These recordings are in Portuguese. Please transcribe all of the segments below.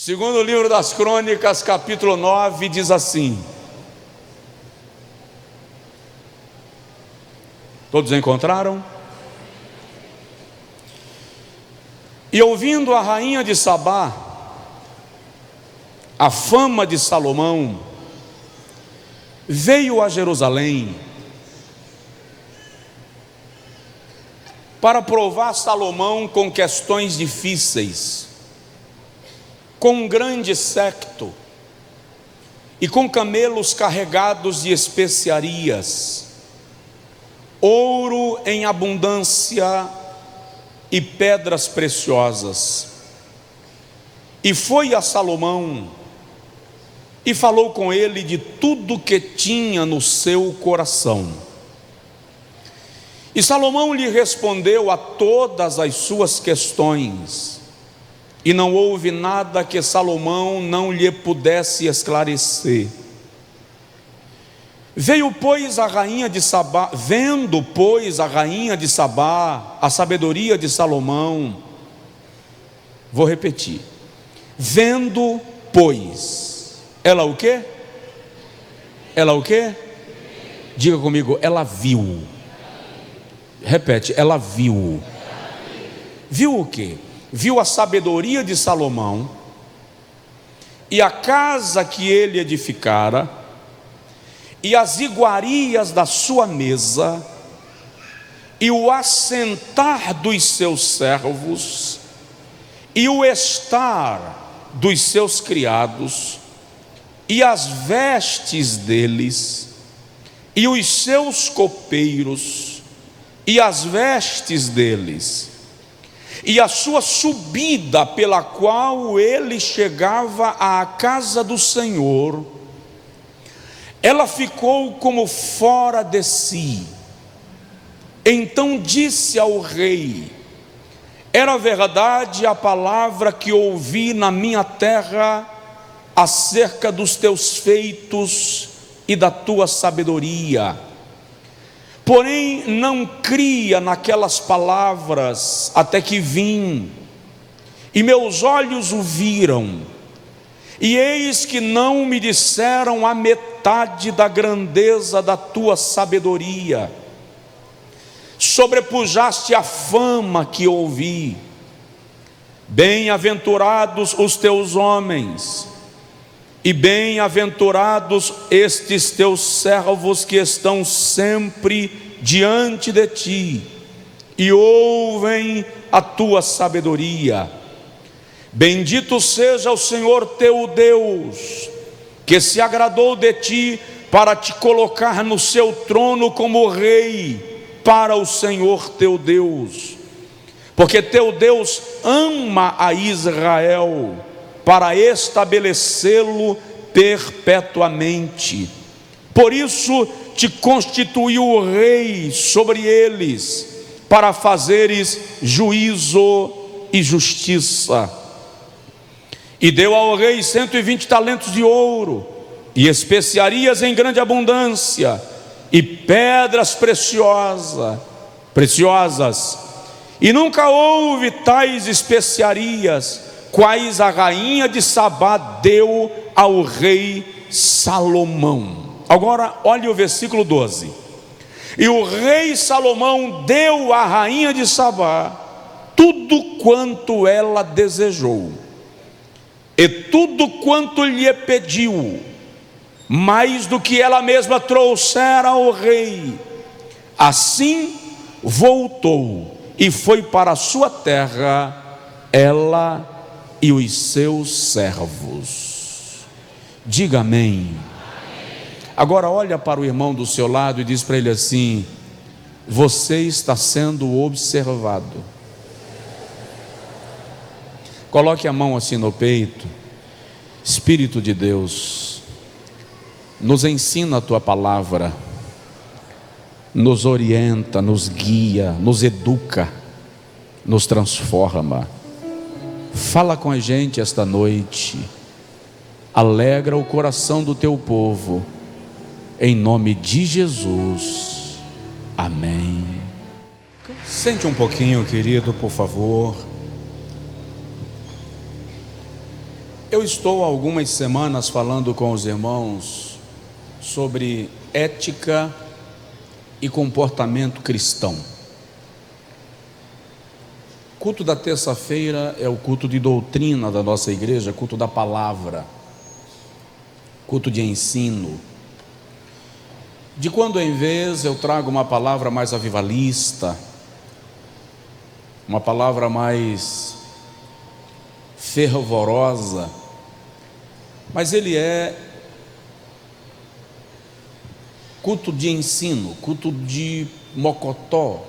Segundo livro das Crônicas, capítulo 9, diz assim: todos encontraram? E ouvindo a rainha de Sabá a fama de Salomão, veio a Jerusalém para provar Salomão com questões difíceis, com um grande séquito e com camelos carregados de especiarias, ouro em abundância e pedras preciosas. E foi a Salomão e falou com ele de tudo que tinha no seu coração. E Salomão lhe respondeu a todas as suas questões, e não houve nada que Salomão não lhe pudesse esclarecer. Veio, pois, a rainha de Sabá, vendo, pois, a rainha de Sabá a sabedoria de Salomão. Vou repetir. Vendo, pois, ela o quê? Ela o quê? Diga comigo, ela viu. Repete, ela viu. Viu o quê? Viu a sabedoria de Salomão e a casa que ele edificara e as iguarias da sua mesa e o assentar dos seus servos e o estar dos seus criados e as vestes deles e os seus copeiros e as vestes deles e a sua subida pela qual ele chegava à casa do Senhor. Ela ficou como fora de si. Então disse ao rei: era verdade a palavra que ouvi na minha terra acerca dos teus feitos e da tua sabedoria. Porém não cria naquelas palavras até que vim, e meus olhos o viram, e eis que não me disseram a metade da grandeza da tua sabedoria. Sobrepujaste a fama que ouvi. Bem-aventurados os teus homens, e bem-aventurados estes teus servos que estão sempre diante de ti e ouvem a tua sabedoria. Bendito seja o Senhor teu Deus, que se agradou de ti para te colocar no seu trono como rei para o Senhor teu Deus, porque teu Deus ama a Israel para estabelecê-lo perpetuamente. Por isso te constituiu rei sobre eles, para fazeres juízo e justiça. E deu ao rei 120 talentos de ouro, e especiarias em grande abundância, e pedras preciosas. E nunca houve tais especiarias quais a rainha de Sabá deu ao rei Salomão. Agora olhe o versículo 12. E o rei Salomão deu à rainha de Sabá tudo quanto ela desejou, e tudo quanto lhe pediu, mais do que ela mesma trouxera ao rei. Assim voltou e foi para a sua terra, ela e os seus servos. Diga amém. Agora olha para o irmão do seu lado e diz para ele assim: você está sendo observado. Coloque a mão assim no peito. Espírito de Deus, nos ensina a tua palavra, nos orienta, nos guia, nos educa, nos transforma. Fala com a gente esta noite, alegra o coração do teu povo, em nome de Jesus, amém. Sente um pouquinho, querido, por favor. Eu estou há algumas semanas falando com os irmãos sobre ética e comportamento cristão. Culto da terça-feira é o culto de doutrina da nossa igreja, culto da palavra, culto de ensino. De quando em vez eu trago uma palavra mais avivalista, uma palavra mais fervorosa, mas ele é culto de ensino, culto de mocotó.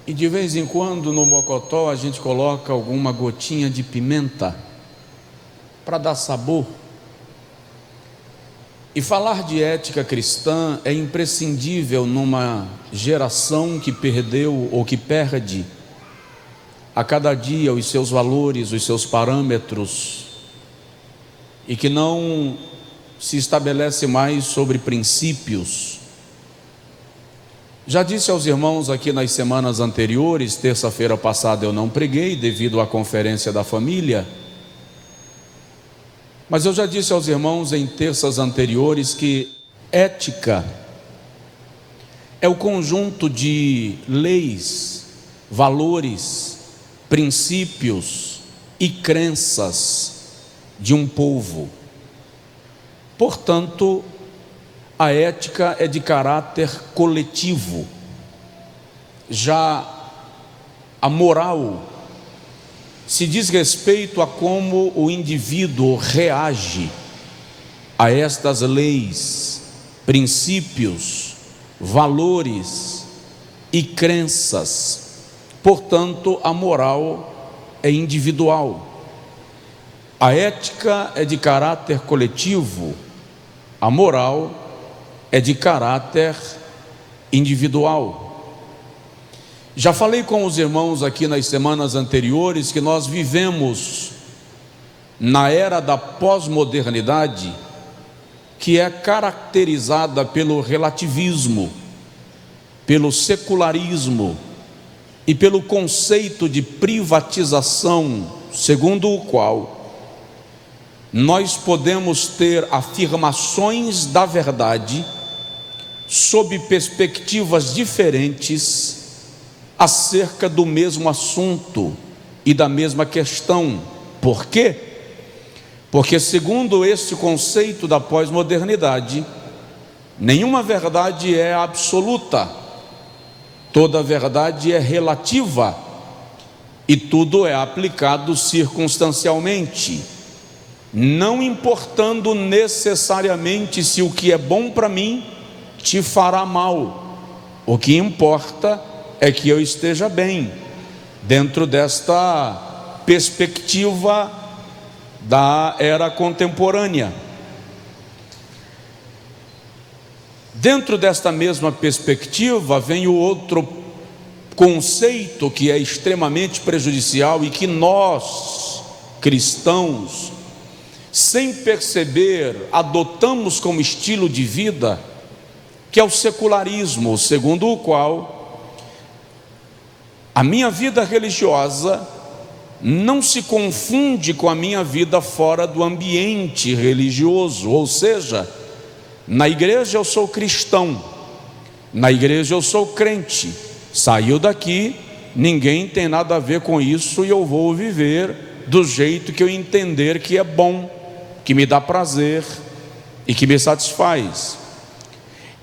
E de vez em quando no mocotó a gente coloca alguma gotinha de pimenta para dar sabor. E falar de ética cristã é imprescindível numa geração que perdeu ou que perde a cada dia os seus valores, os seus parâmetros, e que não se estabelece mais sobre princípios. Já disse aos irmãos aqui nas semanas anteriores, terça-feira passada eu não preguei devido à conferência da família, mas eu já disse aos irmãos em terças anteriores que ética é o conjunto de leis, valores, princípios e crenças de um povo. Portanto, a ética é de caráter coletivo. Já a moral se diz respeito a como o indivíduo reage a estas leis, princípios, valores e crenças. Portanto, a moral é individual. A ética é de caráter coletivo, a moral é de caráter individual. Já falei com os irmãos aqui nas semanas anteriores que nós vivemos na era da pós-modernidade, que é caracterizada pelo relativismo, pelo secularismo e pelo conceito de privatização, segundo o qual nós podemos ter afirmações da verdade sob perspectivas diferentes acerca do mesmo assunto e da mesma questão. Por quê? Porque segundo esse conceito da pós-modernidade, nenhuma verdade é absoluta, toda verdade é relativa e tudo é aplicado circunstancialmente, não importando necessariamente se o que é bom para mim te fará mal. O que importa é que eu esteja bem dentro desta perspectiva da era contemporânea. Dentro desta mesma perspectiva vem o outro conceito que é extremamente prejudicial e que nós, cristãos, sem perceber, adotamos como estilo de vida, que é o secularismo, segundo o qual a minha vida religiosa não se confunde com a minha vida fora do ambiente religioso. Ou seja, na igreja eu sou cristão, na igreja eu sou crente, saiu daqui, ninguém tem nada a ver com isso e eu vou viver do jeito que eu entender que é bom, que me dá prazer e que me satisfaz.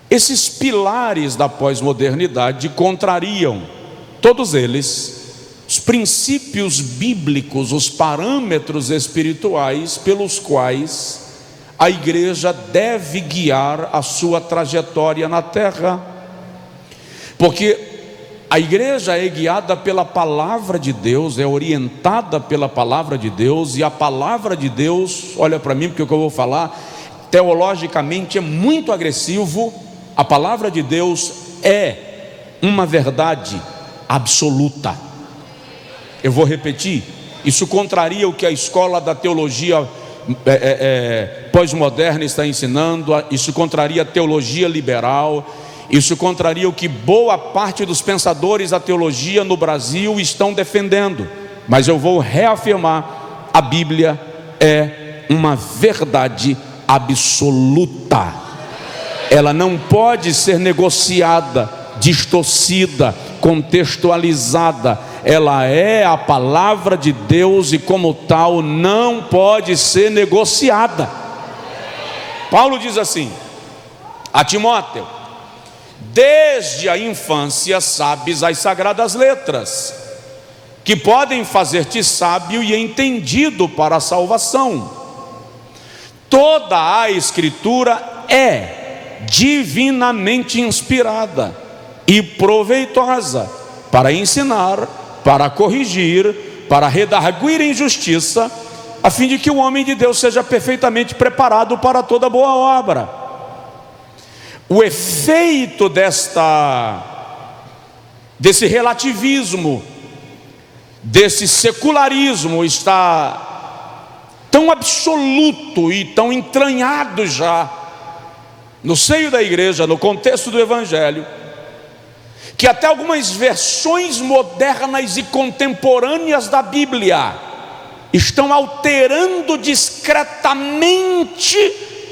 Esses pilares da pós-modernidade contrariam, todos eles, os princípios bíblicos, os parâmetros espirituais pelos quais a igreja deve guiar a sua trajetória na terra. Porque a igreja é guiada pela palavra de Deus, é orientada pela palavra de Deus, e a palavra de Deus, olha para mim porque o que eu vou falar teologicamente é muito agressivo. A palavra de Deus é uma verdade absoluta. Eu vou repetir, isso contraria o que a escola da teologia pós-moderna está ensinando, isso contraria a teologia liberal, isso contraria o que boa parte dos pensadores da teologia no Brasil estão defendendo. Mas eu vou reafirmar a Bíblia é uma verdade absoluta. Ela não pode ser negociada, distorcida, contextualizada. Ela é a palavra de Deus e, como tal, não pode ser negociada. Paulo diz assim a Timóteo: desde a infância sabes as sagradas letras, que podem fazer-te sábio e entendido para a salvação. Toda a Escritura é divinamente inspirada e proveitosa para ensinar, para corrigir, para redarguir em justiça, a fim de que o homem de Deus seja perfeitamente preparado para toda boa obra. O efeito desse relativismo, desse secularismo está tão absoluto e tão entranhado já no seio da igreja, no contexto do Evangelho, que até algumas versões modernas e contemporâneas da Bíblia estão alterando discretamente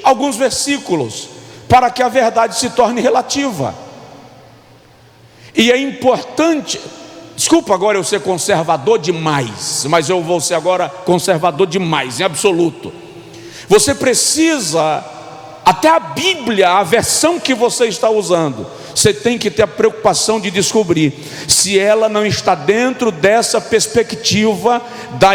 alguns versículos para que a verdade se torne relativa. E é importante, desculpa agora eu ser conservador demais, mas eu vou ser agora conservador demais, em absoluto. Você precisa, até a Bíblia, a versão que você está usando, você tem que ter a preocupação de descobrir se ela não está dentro dessa perspectiva da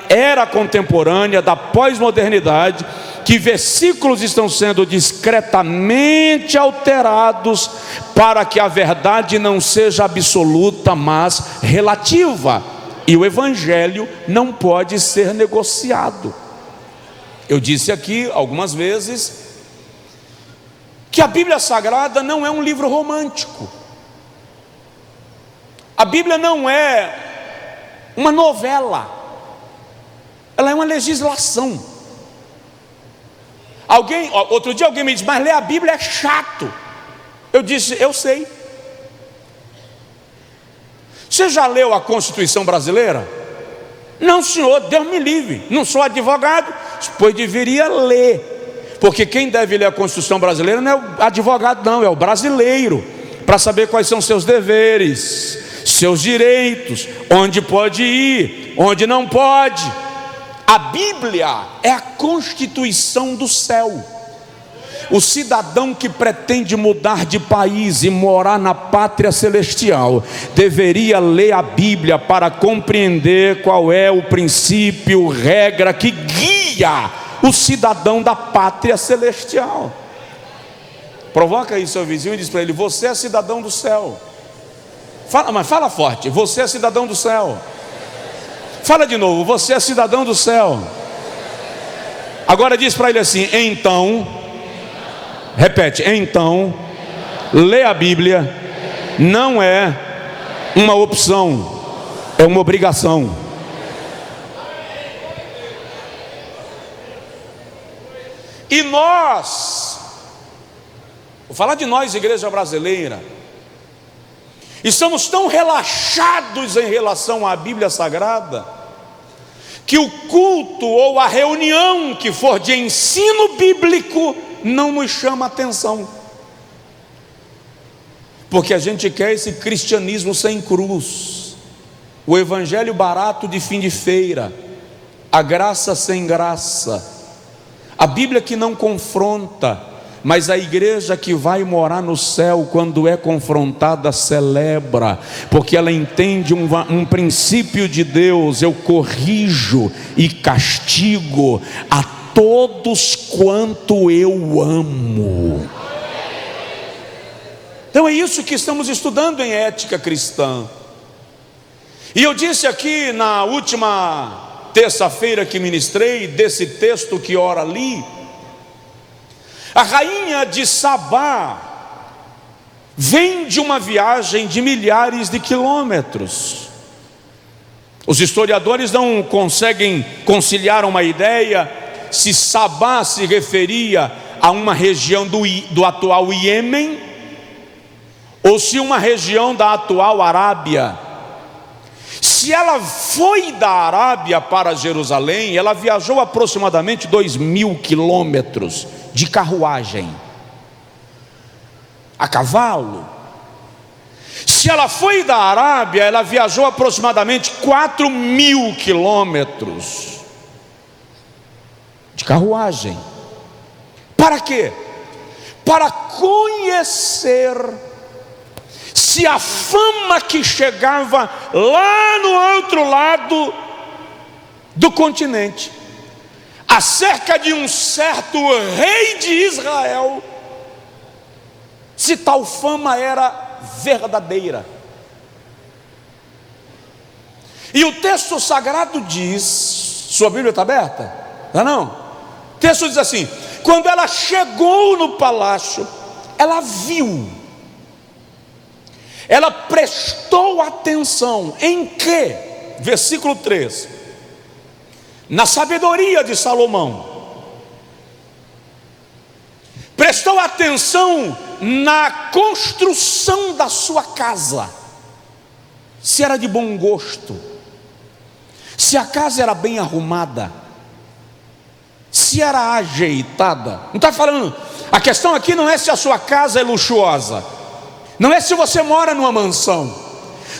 era contemporânea, da pós-modernidade, que versículos estão sendo discretamente alterados para que a verdade não seja absoluta, mas relativa. E o Evangelho não pode ser negociado. Eu disse aqui algumas vezes que a Bíblia Sagrada não é um livro romântico. A Bíblia não é uma novela. Ela é uma legislação. Outro dia alguém me disse: mas ler a Bíblia é chato. Eu disse: eu sei. Você já leu a Constituição brasileira? Não, senhor, Deus me livre, não sou advogado, pois deveria ler. Porque quem deve ler a Constituição brasileira não é o advogado, não, é o brasileiro, para saber quais são seus deveres, seus direitos, onde pode ir, onde não pode. A Bíblia é a Constituição do céu. O cidadão que pretende mudar de país e morar na pátria celestial deveria ler a Bíblia para compreender qual é o princípio, regra que guia o cidadão da pátria celestial. Provoca aí seu vizinho e diz para ele: você é cidadão do céu. Fala, mas fala forte: você é cidadão do céu. Fala de novo: você é cidadão do céu. Agora diz para ele assim: então, repete, então, ler a Bíblia não é uma opção, é uma obrigação. E nós, vou falar de nós, igreja brasileira, estamos tão relaxados em relação à Bíblia Sagrada, que o culto ou a reunião que for de ensino bíblico não nos chama atenção, porque a gente quer esse cristianismo sem cruz, o evangelho barato de fim de feira, a graça sem graça, a Bíblia que não confronta, mas a igreja que vai morar no céu, quando é confrontada, celebra, porque ela entende um princípio de Deus: eu corrijo e castigo a todos quanto eu amo. Então é isso que estamos estudando em ética cristã. E eu disse aqui na última terça-feira que ministrei, desse texto que ora li, a rainha de Sabá vem de uma viagem de milhares de quilômetros. Os historiadores não conseguem conciliar uma ideia se Sabá se referia a uma região do atual Iêmen, ou se uma região da atual Arábia. Se ela foi da Arábia para Jerusalém, ela viajou aproximadamente 2.000 quilômetros de carruagem, a cavalo. Se ela foi da Arábia, ela viajou aproximadamente 4.000 quilômetros de carruagem. Para quê? Para conhecer se a fama que chegava lá no outro lado do continente, acerca de um certo rei de Israel, se tal fama era verdadeira. E o texto sagrado diz, sua Bíblia está aberta? Não? O texto diz assim: quando ela chegou no palácio, ela viu, ela prestou atenção em que? Versículo 3: na sabedoria de Salomão. Prestou atenção na construção da sua casa, se era de bom gosto, se a casa era bem arrumada, se era ajeitada. Não está falando, a questão aqui não é se a sua casa é luxuosa, não é se você mora numa mansão,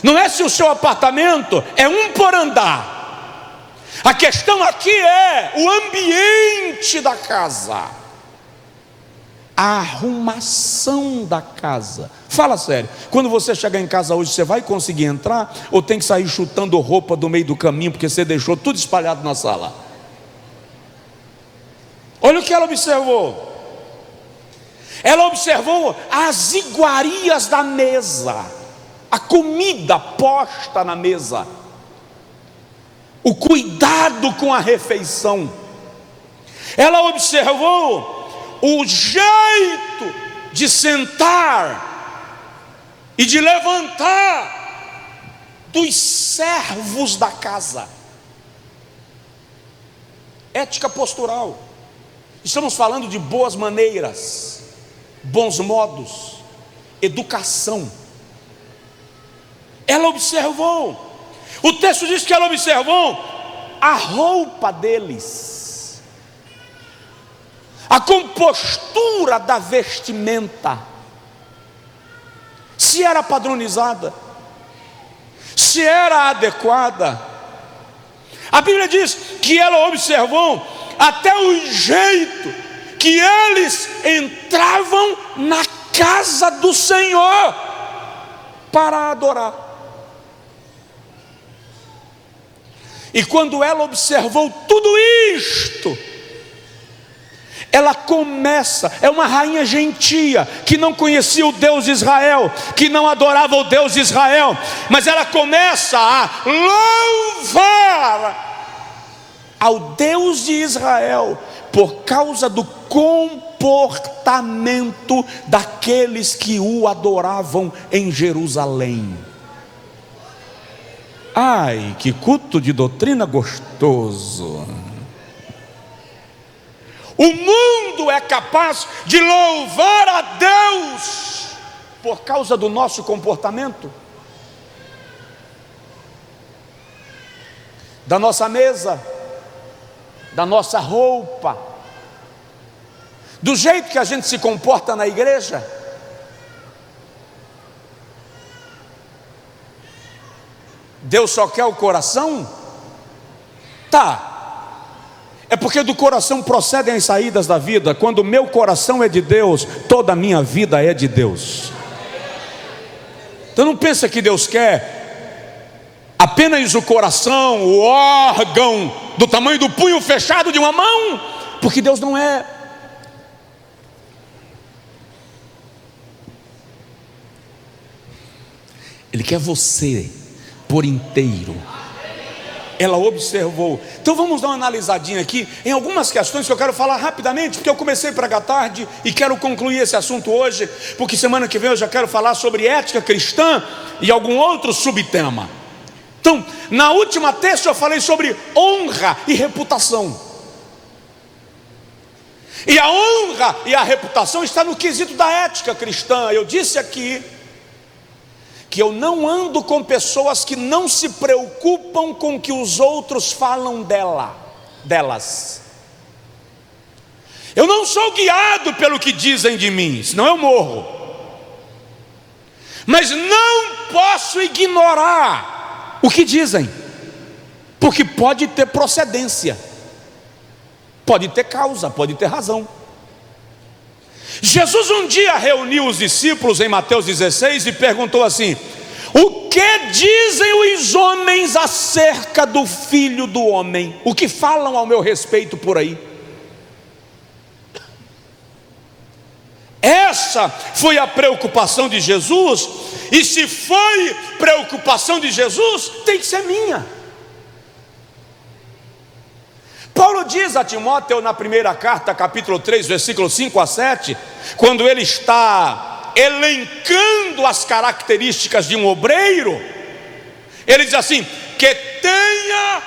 não é se o seu apartamento é um por andar. A questão aqui é o ambiente da casa, a arrumação da casa. Fala sério, quando você chegar em casa hoje, você vai conseguir entrar ou tem que sair chutando roupa do meio do caminho porque você deixou tudo espalhado na sala? Olha o que ela observou. Ela observou as iguarias da mesa, a comida posta na mesa, o cuidado com a refeição. Ela observou o jeito de sentar e de levantar dos servos da casa. Ética postural. Estamos falando de boas maneiras, bons modos, educação. Ela observou, o texto diz que ela observou a roupa deles, a compostura da vestimenta, se era padronizada, se era adequada. A Bíblia diz que ela observou até o jeito que eles entravam na casa do Senhor para adorar. E quando ela observou tudo isto, ela começa, é uma rainha gentia, que não conhecia o Deus de Israel, que não adorava o Deus de Israel, mas ela começa a louvar ao Deus de Israel, por causa do comportamento daqueles que o adoravam em Jerusalém. Ai, que culto de doutrina gostoso! O mundo é capaz de louvar a Deus por causa do nosso comportamento, da nossa mesa, da nossa roupa, do jeito que a gente se comporta na igreja. Deus só quer o coração? Tá. É porque do coração procedem as saídas da vida. Quando o meu coração é de Deus, toda a minha vida é de Deus. Então não pensa que Deus quer apenas o coração, o órgão do tamanho do punho fechado de uma mão, porque Deus não é. Ele quer você por inteiro. Ela observou. Então vamos dar uma analisadinha aqui em algumas questões que eu quero falar rapidamente, porque eu comecei a pregar tarde e quero concluir esse assunto hoje, porque semana que vem eu já quero falar sobre ética cristã e algum outro subtema. Então, na última terça eu falei sobre honra e reputação. E a honra e a reputação está no quesito da ética cristã. Eu disse aqui que eu não ando com pessoas que não se preocupam com o que os outros falam delas. Eu não sou guiado pelo que dizem de mim, senão eu morro. Mas não posso ignorar o que dizem, porque pode ter procedência, pode ter causa, pode ter razão. Jesus um dia reuniu os discípulos em Mateus 16 e perguntou assim: o que dizem os homens acerca do Filho do Homem? O que falam ao meu respeito por aí? Essa foi a preocupação de Jesus, e se foi preocupação de Jesus, tem que ser minha. Paulo diz a Timóteo na primeira carta, capítulo 3, versículo 5 a 7, quando ele está elencando as características de um obreiro, ele diz assim: que tenha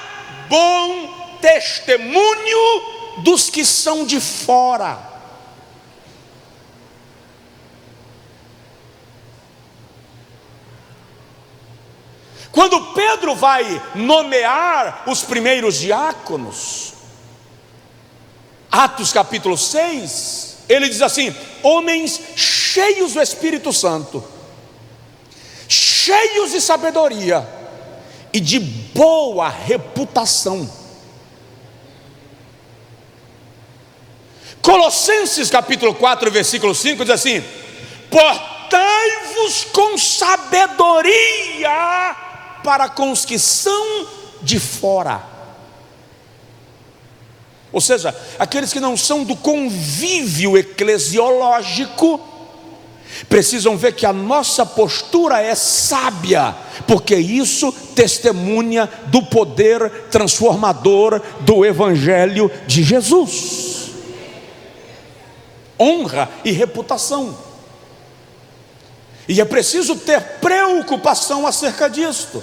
bom testemunho dos que são de fora. Quando Pedro vai nomear os primeiros diáconos, Atos capítulo 6, ele diz assim: homens cheios do Espírito Santo, cheios de sabedoria e de boa reputação. Colossenses capítulo 4, versículo 5 diz assim: portai-vos com sabedoria para com os que são de fora. Ou seja, aqueles que não são do convívio eclesiológico precisam ver que a nossa postura é sábia, porque isso testemunha do poder transformador do Evangelho de Jesus. Honra e reputação. E é preciso ter preocupação acerca disto.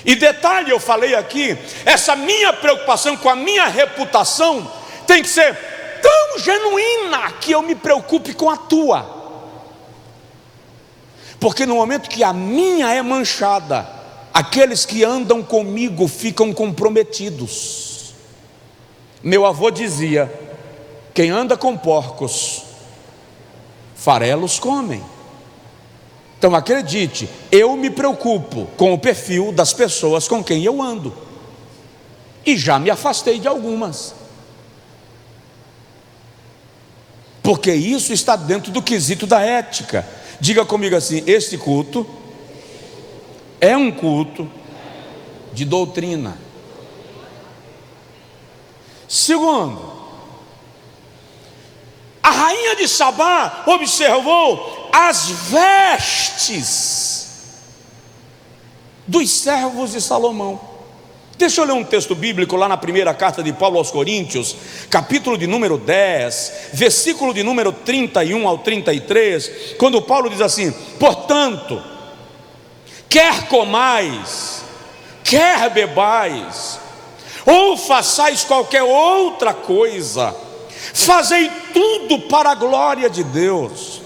E detalhe, eu falei aqui, essa minha preocupação com a minha reputação tem que ser tão genuína que eu me preocupe com a tua. Porque no momento que a minha é manchada, aqueles que andam comigo ficam comprometidos. Meu avô dizia: quem anda com porcos, farelos comem. Então acredite, eu me preocupo com o perfil das pessoas com quem eu ando, e já me afastei de algumas, porque isso está dentro do quesito da ética. Diga comigo assim: este culto é um culto de doutrina. Segundo, a rainha de Sabá observou as vestes dos servos de Salomão. Deixa eu ler um texto bíblico lá na primeira carta de Paulo aos Coríntios, capítulo de número 10, versículo de número 31 ao 33, quando Paulo diz assim: portanto, quer comais, quer bebais, ou façais qualquer outra coisa, fazei tudo para a glória de Deus.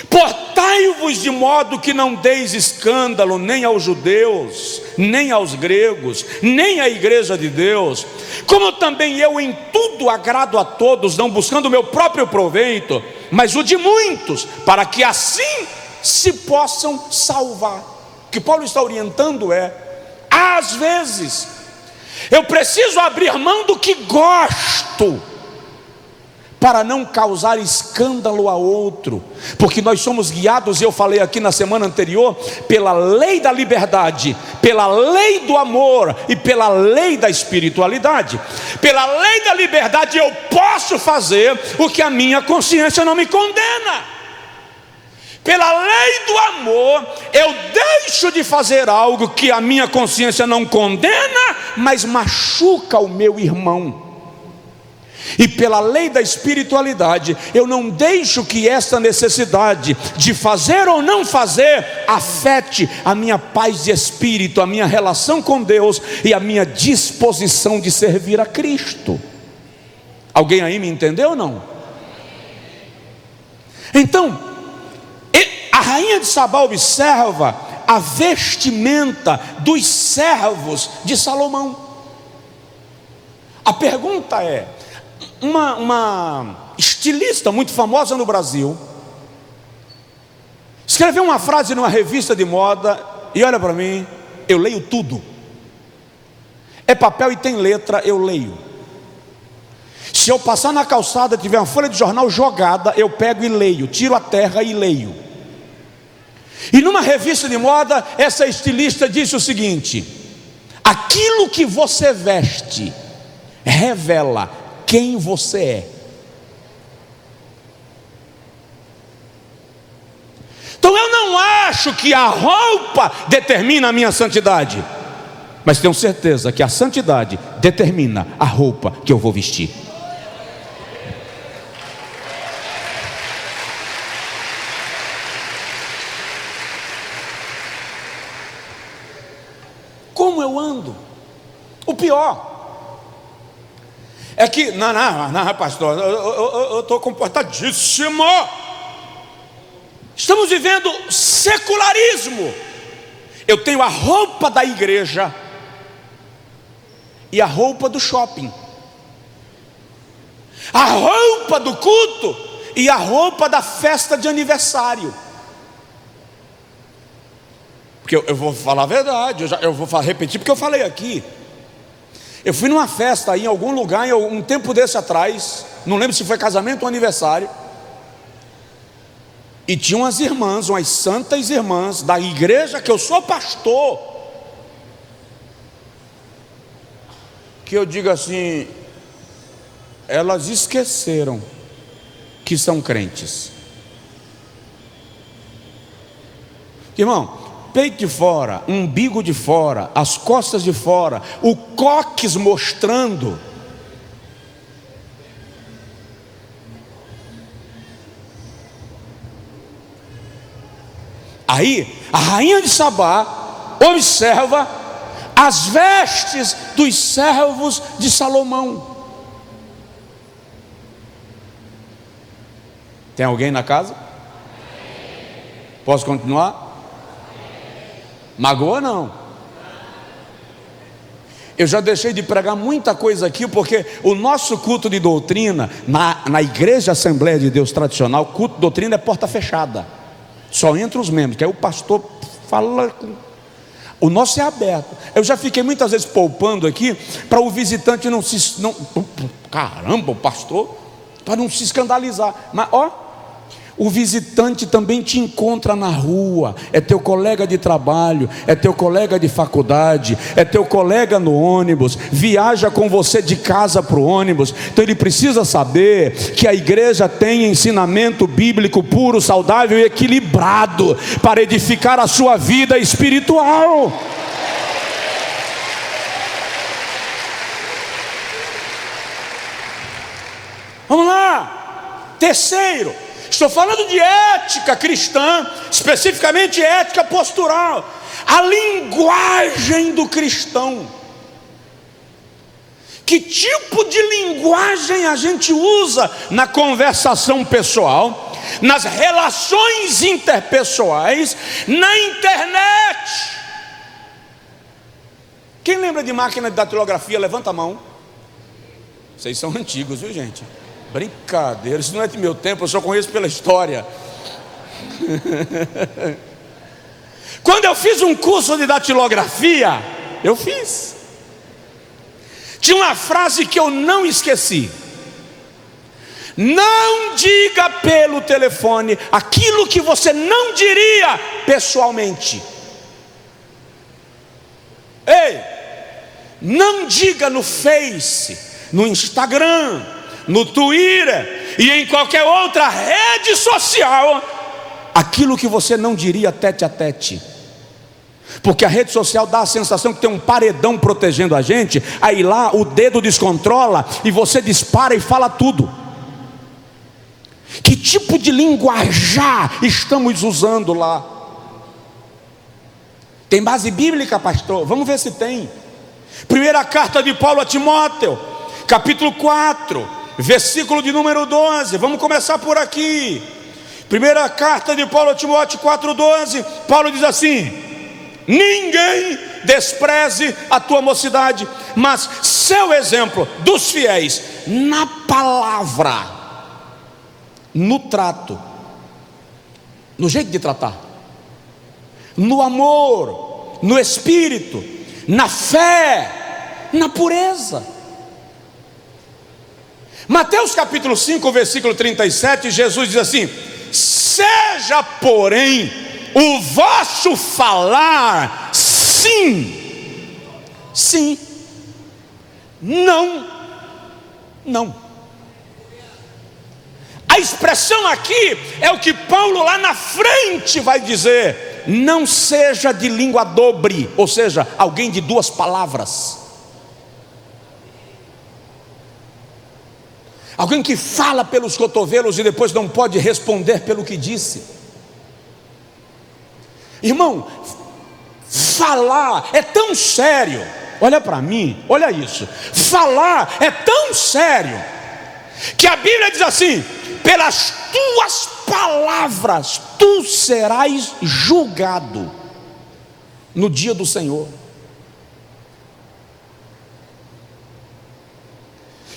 Portai-vos de modo que não deis escândalo nem aos judeus, nem aos gregos, nem à igreja de Deus, como também eu em tudo agrado a todos, não buscando o meu próprio proveito, mas o de muitos, para que assim se possam salvar. O que Paulo está orientando é: às vezes eu preciso abrir mão do que gosto, para não causar escândalo a outro, porque nós somos guiados, eu falei aqui na semana anterior, pela lei da liberdade, pela lei do amor e pela lei da espiritualidade. Pela lei da liberdade eu posso fazer o que a minha consciência não me condena. Pela lei do amor eu deixo de fazer algo que a minha consciência não condena, mas machuca o meu irmão. E pela lei da espiritualidade eu não deixo que essa necessidade de fazer ou não fazer afete a minha paz de espírito, a minha relação com Deus e a minha disposição de servir a Cristo. Alguém aí me entendeu ou não? Então, a rainha de Sabá observa a vestimenta dos servos de Salomão. A pergunta é: uma estilista muito famosa no Brasil escreveu uma frase numa revista de moda, e olha para mim, eu leio tudo. É papel e tem letra, eu leio. Se eu passar na calçada e tiver uma folha de jornal jogada, eu pego e leio, tiro a terra e leio. E numa revista de moda, essa estilista disse o seguinte: aquilo que você veste revela quem você é. Então eu não acho que a roupa determina a minha santidade, mas tenho certeza que a santidade determina a roupa que eu vou vestir. Como eu ando? O pior é que, não, pastor, eu estou comportadíssimo. Estamos vivendo secularismo. Eu tenho a roupa da igreja e a roupa do shopping, a roupa do culto e a roupa da festa de aniversário. Porque eu vou falar a verdade, eu vou repetir porque eu falei aqui. Eu fui numa festa aí em algum lugar, um tempo desse atrás, não lembro se foi casamento ou aniversário, e tinha umas irmãs, umas santas irmãs da igreja que eu sou pastor, que eu digo assim, elas esqueceram que são crentes. Irmão, peito de fora, umbigo de fora, as costas de fora, o cóccix mostrando. Aí a rainha de Sabá observa as vestes dos servos de Salomão. Tem alguém na casa? Posso continuar? Magoa não. Eu já deixei de pregar muita coisa aqui, porque o nosso culto de doutrina na igreja Assembleia de Deus tradicional, culto de doutrina é porta fechada, só entra os membros, que aí o pastor fala. O nosso é aberto. Eu já fiquei muitas vezes poupando aqui para o visitante caramba, o pastor, para não se escandalizar. Mas o visitante também te encontra na rua, é teu colega de trabalho, é teu colega de faculdade, é teu colega no ônibus, viaja com você de casa para o ônibus. Então ele precisa saber que a igreja tem ensinamento bíblico puro, saudável e equilibrado para edificar a sua vida espiritual. Vamos lá. Terceiro, estou falando de ética cristã, especificamente ética postural, a linguagem do cristão. Que tipo de linguagem a gente usa na conversação pessoal, nas relações interpessoais, na internet? Quem lembra de máquina de datilografia? Levanta a mão. Vocês são antigos, viu, gente? Brincadeira, isso não é de meu tempo, eu só conheço pela história. Quando eu fiz um curso de datilografia, tinha uma frase que eu não esqueci: não diga pelo telefone aquilo que você não diria pessoalmente. Ei, não diga no Face, no Instagram, no Twitter e em qualquer outra rede social aquilo que você não diria tete a tete, porque a rede social dá a sensação que tem um paredão protegendo a gente. Aí lá o dedo descontrola e você dispara e fala tudo. Que tipo de linguajar estamos usando lá? Tem base bíblica, pastor? Vamos ver se tem. Primeira carta de Paulo a Timóteo, capítulo 4, versículo de número 12. Vamos começar por aqui. Primeira carta de Paulo a Timóteo 4,12, Paulo diz assim: ninguém despreze a tua mocidade, mas seu exemplo dos fiéis na palavra, no trato, no jeito de tratar, no amor, no espírito, na fé, na pureza. Mateus capítulo 5, versículo 37, Jesus diz assim: seja, porém, o vosso falar sim, sim, não, não. A expressão aqui é o que Paulo lá na frente vai dizer: não seja de língua dobre, ou seja, alguém de duas palavras. Alguém que fala pelos cotovelos e depois não pode responder pelo que disse. Irmão, falar é tão sério. Olha para mim, olha isso. Falar é tão sério que a Bíblia diz assim: pelas tuas palavras tu serás julgado no dia do Senhor.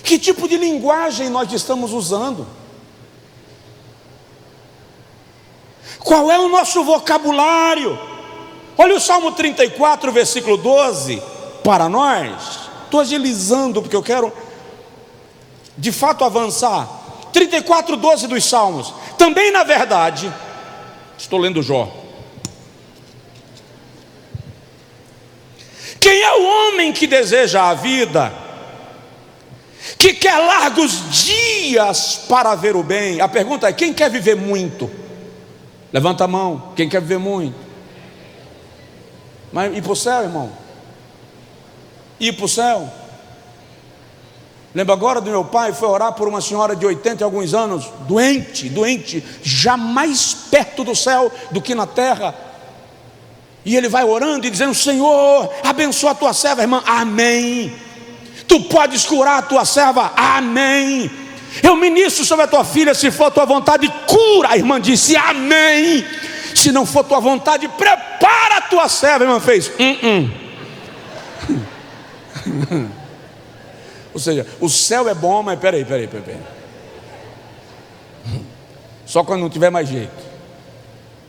Que tipo de linguagem nós estamos usando? Qual é o nosso vocabulário? Olha o Salmo 34, versículo 12, para nós. Estou agilizando porque eu quero de fato avançar. 34, 12 dos Salmos. Também na verdade, estou lendo Jó. Quem é o homem que deseja a vida, que quer largos dias para ver o bem? A pergunta é: quem quer viver muito? Levanta a mão, quem quer viver muito? Mas ir para o céu, irmão? Ir para o céu? Lembro agora do meu pai, foi orar por uma senhora de 80 e alguns anos, doente, jamais perto do céu do que na terra. E ele vai orando e dizendo: Senhor, abençoa a tua serva, irmã. Amém. Tu podes curar a tua serva, amém. Eu ministro sobre a tua filha, se for a tua vontade, cura. A irmã disse amém. Se não for a tua vontade, prepara a tua serva. A irmã fez Ou seja, o céu é bom, mas peraí. Só quando não tiver mais jeito.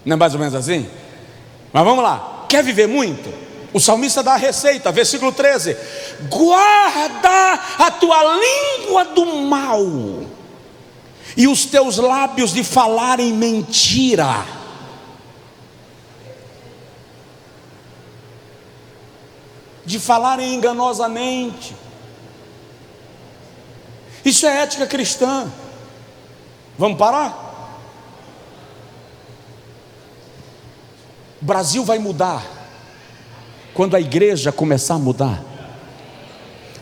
Não é mais ou menos assim? Mas vamos lá, quer viver muito? O salmista dá a receita, versículo 13: guarda a tua língua do mal e os teus lábios de falarem mentira. De falarem enganosamente. Isso é ética cristã. Vamos parar? O Brasil vai mudar quando a igreja começar a mudar.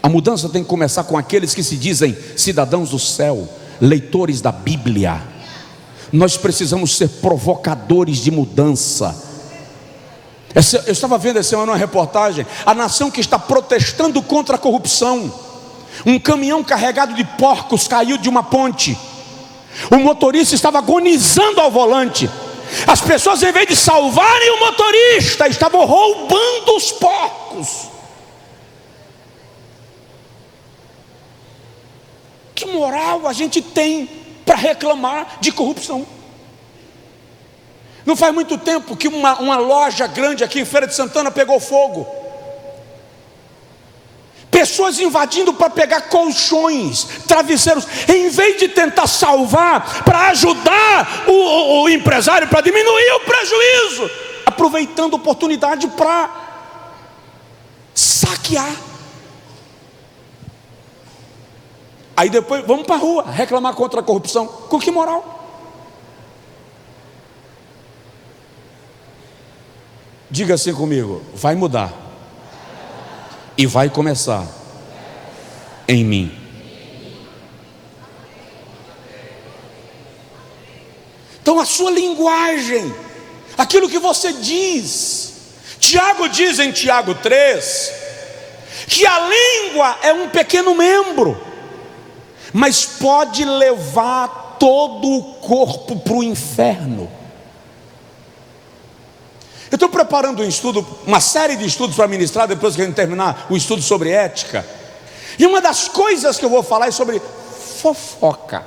A mudança tem que começar com aqueles que se dizem cidadãos do céu, leitores da Bíblia. Nós precisamos ser provocadores de mudança. Eu estava vendo essa semana uma reportagem: a nação que está protestando contra a corrupção. Um caminhão carregado de porcos caiu de uma ponte. O motorista estava agonizando ao volante. As pessoas, em vez de salvarem o motorista, estavam roubando os porcos. Que moral a gente tem para reclamar de corrupção? Não faz muito tempo que uma loja grande aqui em Feira de Santana pegou fogo. Pessoas invadindo para pegar colchões, travesseiros, em vez de tentar salvar, para ajudar o empresário, para diminuir o prejuízo, aproveitando a oportunidade para saquear. Aí depois vamos para a rua reclamar contra a corrupção. Com que moral? Diga assim comigo: vai mudar. E vai começar em mim. Então a sua linguagem, aquilo que você diz. Tiago diz em Tiago 3 que a língua é um pequeno membro, mas pode levar todo o corpo para o inferno. Eu estou preparando um estudo, uma série de estudos para ministrar, depois que a gente terminar o estudo sobre ética. E uma das coisas que eu vou falar é sobre fofoca.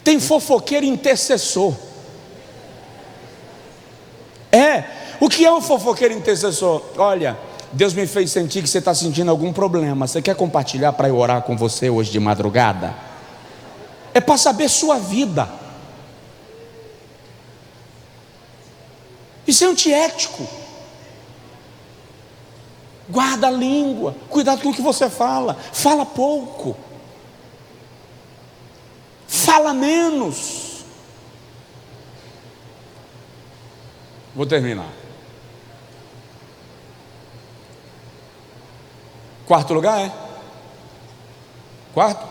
Tem fofoqueiro intercessor. O que é um fofoqueiro intercessor? Olha, Deus me fez sentir que você está sentindo algum problema. Você quer compartilhar para eu orar com você hoje de madrugada? É para saber sua vida. Isso é antiético. Guarda a língua, cuidado com o que você fala. Fala pouco, fala menos. Vou terminar. Quarto lugar quarto,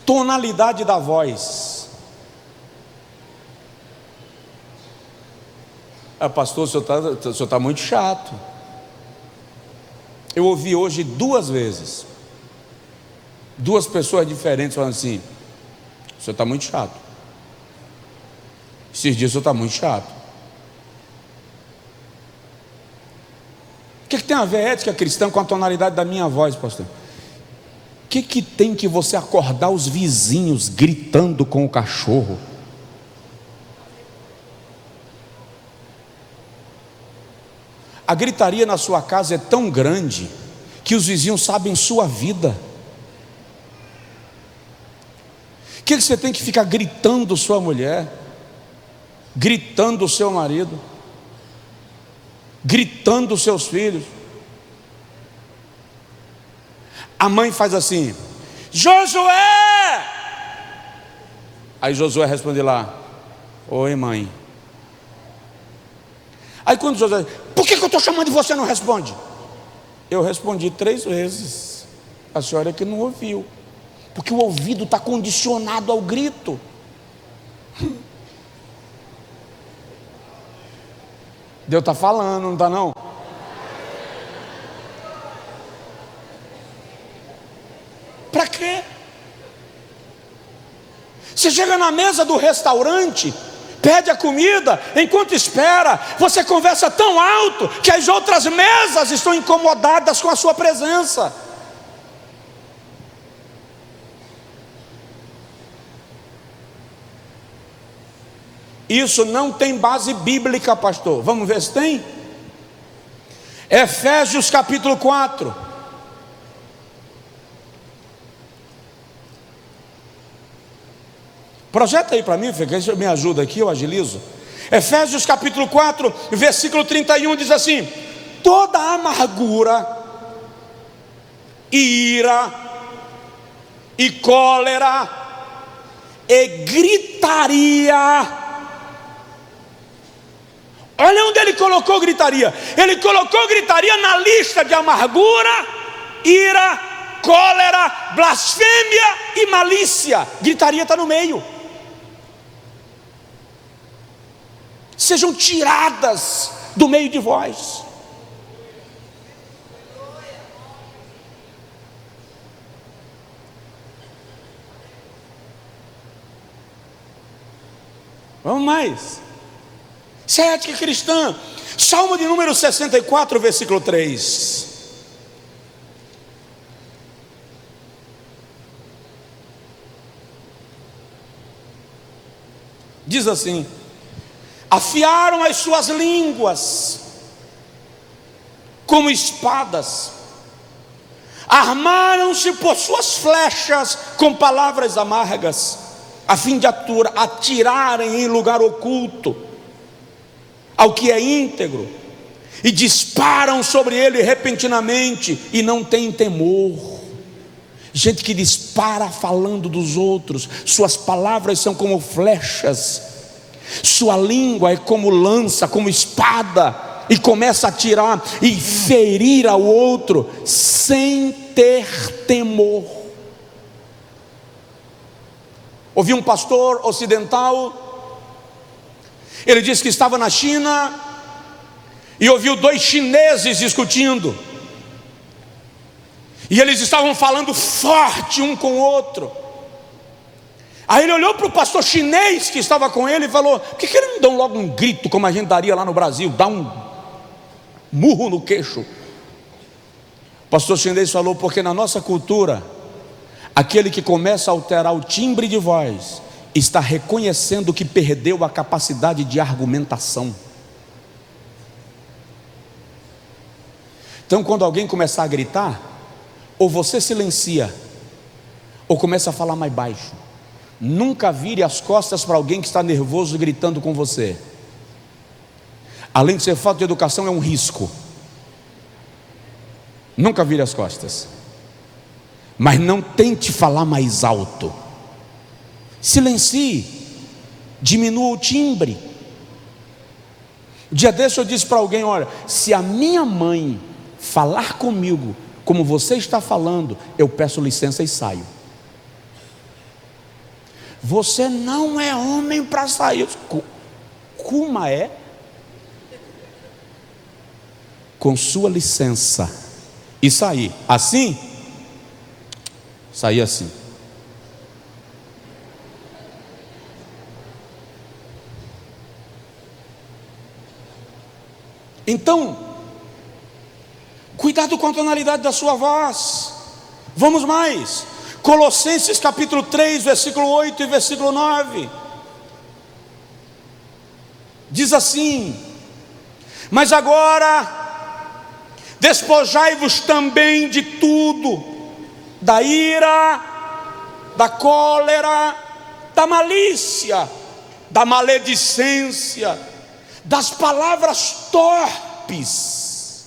tonalidade da voz. Pastor, o senhor está muito chato. Eu ouvi hoje 2 vezes 2 pessoas diferentes falando assim: o senhor está muito chato. Esses dias o senhor está muito chato. O que tem a ver a ética cristã com a tonalidade da minha voz, pastor? O que tem que você acordar os vizinhos gritando com o cachorro? A gritaria na sua casa é tão grande que os vizinhos sabem sua vida. O que você tem que ficar gritando sua mulher, gritando o seu marido, gritando os seus filhos? A mãe faz assim: Josué! Aí Josué responde lá: oi, mãe. Aí quando Josué: por que eu estou chamando e você não responde? Eu respondi 3 vezes. A senhora é que não ouviu, porque o ouvido está condicionado ao grito. Deus está falando, não está não? Para quê? Você chega na mesa do restaurante, pede a comida, enquanto espera, você conversa tão alto que as outras mesas estão incomodadas com a sua presença. Isso não tem base bíblica, pastor. Vamos ver se tem? Efésios capítulo 4. Projeta aí para mim, Fê, me ajuda aqui, eu agilizo. Efésios capítulo 4, versículo 31 diz assim: toda amargura, e ira, e cólera, e gritaria. Olha onde ele colocou gritaria. Ele colocou gritaria na lista de amargura, ira, cólera, blasfêmia e malícia. Gritaria está no meio. Sejam tiradas do meio de vós. Vamos mais. Isso é ética cristã. Salmo de número 64, versículo 3. Diz assim: afiaram as suas línguas como espadas, armaram-se por suas flechas com palavras amargas, a fim de atirarem em lugar oculto ao que é íntegro, e disparam sobre ele repentinamente e não tem temor. Gente que dispara falando dos outros, suas palavras são como flechas, sua língua é como lança, como espada, e começa a atirar e ferir ao outro sem ter temor. Ouvi um pastor ocidental, ele disse que estava na China e ouviu 2 chineses discutindo. E eles estavam falando forte um com o outro. Aí ele olhou para o pastor chinês que estava com ele e falou: por que eles não dão logo um grito, como a gente daria lá no Brasil, dá um murro no queixo? O pastor chinês falou: porque na nossa cultura, aquele que começa a alterar o timbre de voz está reconhecendo que perdeu a capacidade de argumentação. Então, quando alguém começar a gritar, ou você silencia, ou começa a falar mais baixo. Nunca vire as costas para alguém que está nervoso gritando com você. Além de ser falta de educação, é um risco. Nunca vire as costas. Mas não tente falar mais alto. Silencie. Diminua o timbre. Um dia desse eu disse para alguém: olha, se a minha mãe falar comigo como você está falando, eu peço licença e saio. Você não é homem para sair. Como é? Com sua licença. E sair assim? Sair assim. Então, cuidado com a tonalidade da sua voz. Vamos mais. Colossenses capítulo 3, versículo 8 e versículo 9. Diz assim: mas agora despojai-vos também de tudo, da ira, da cólera, da malícia, da maledicência, das palavras torpes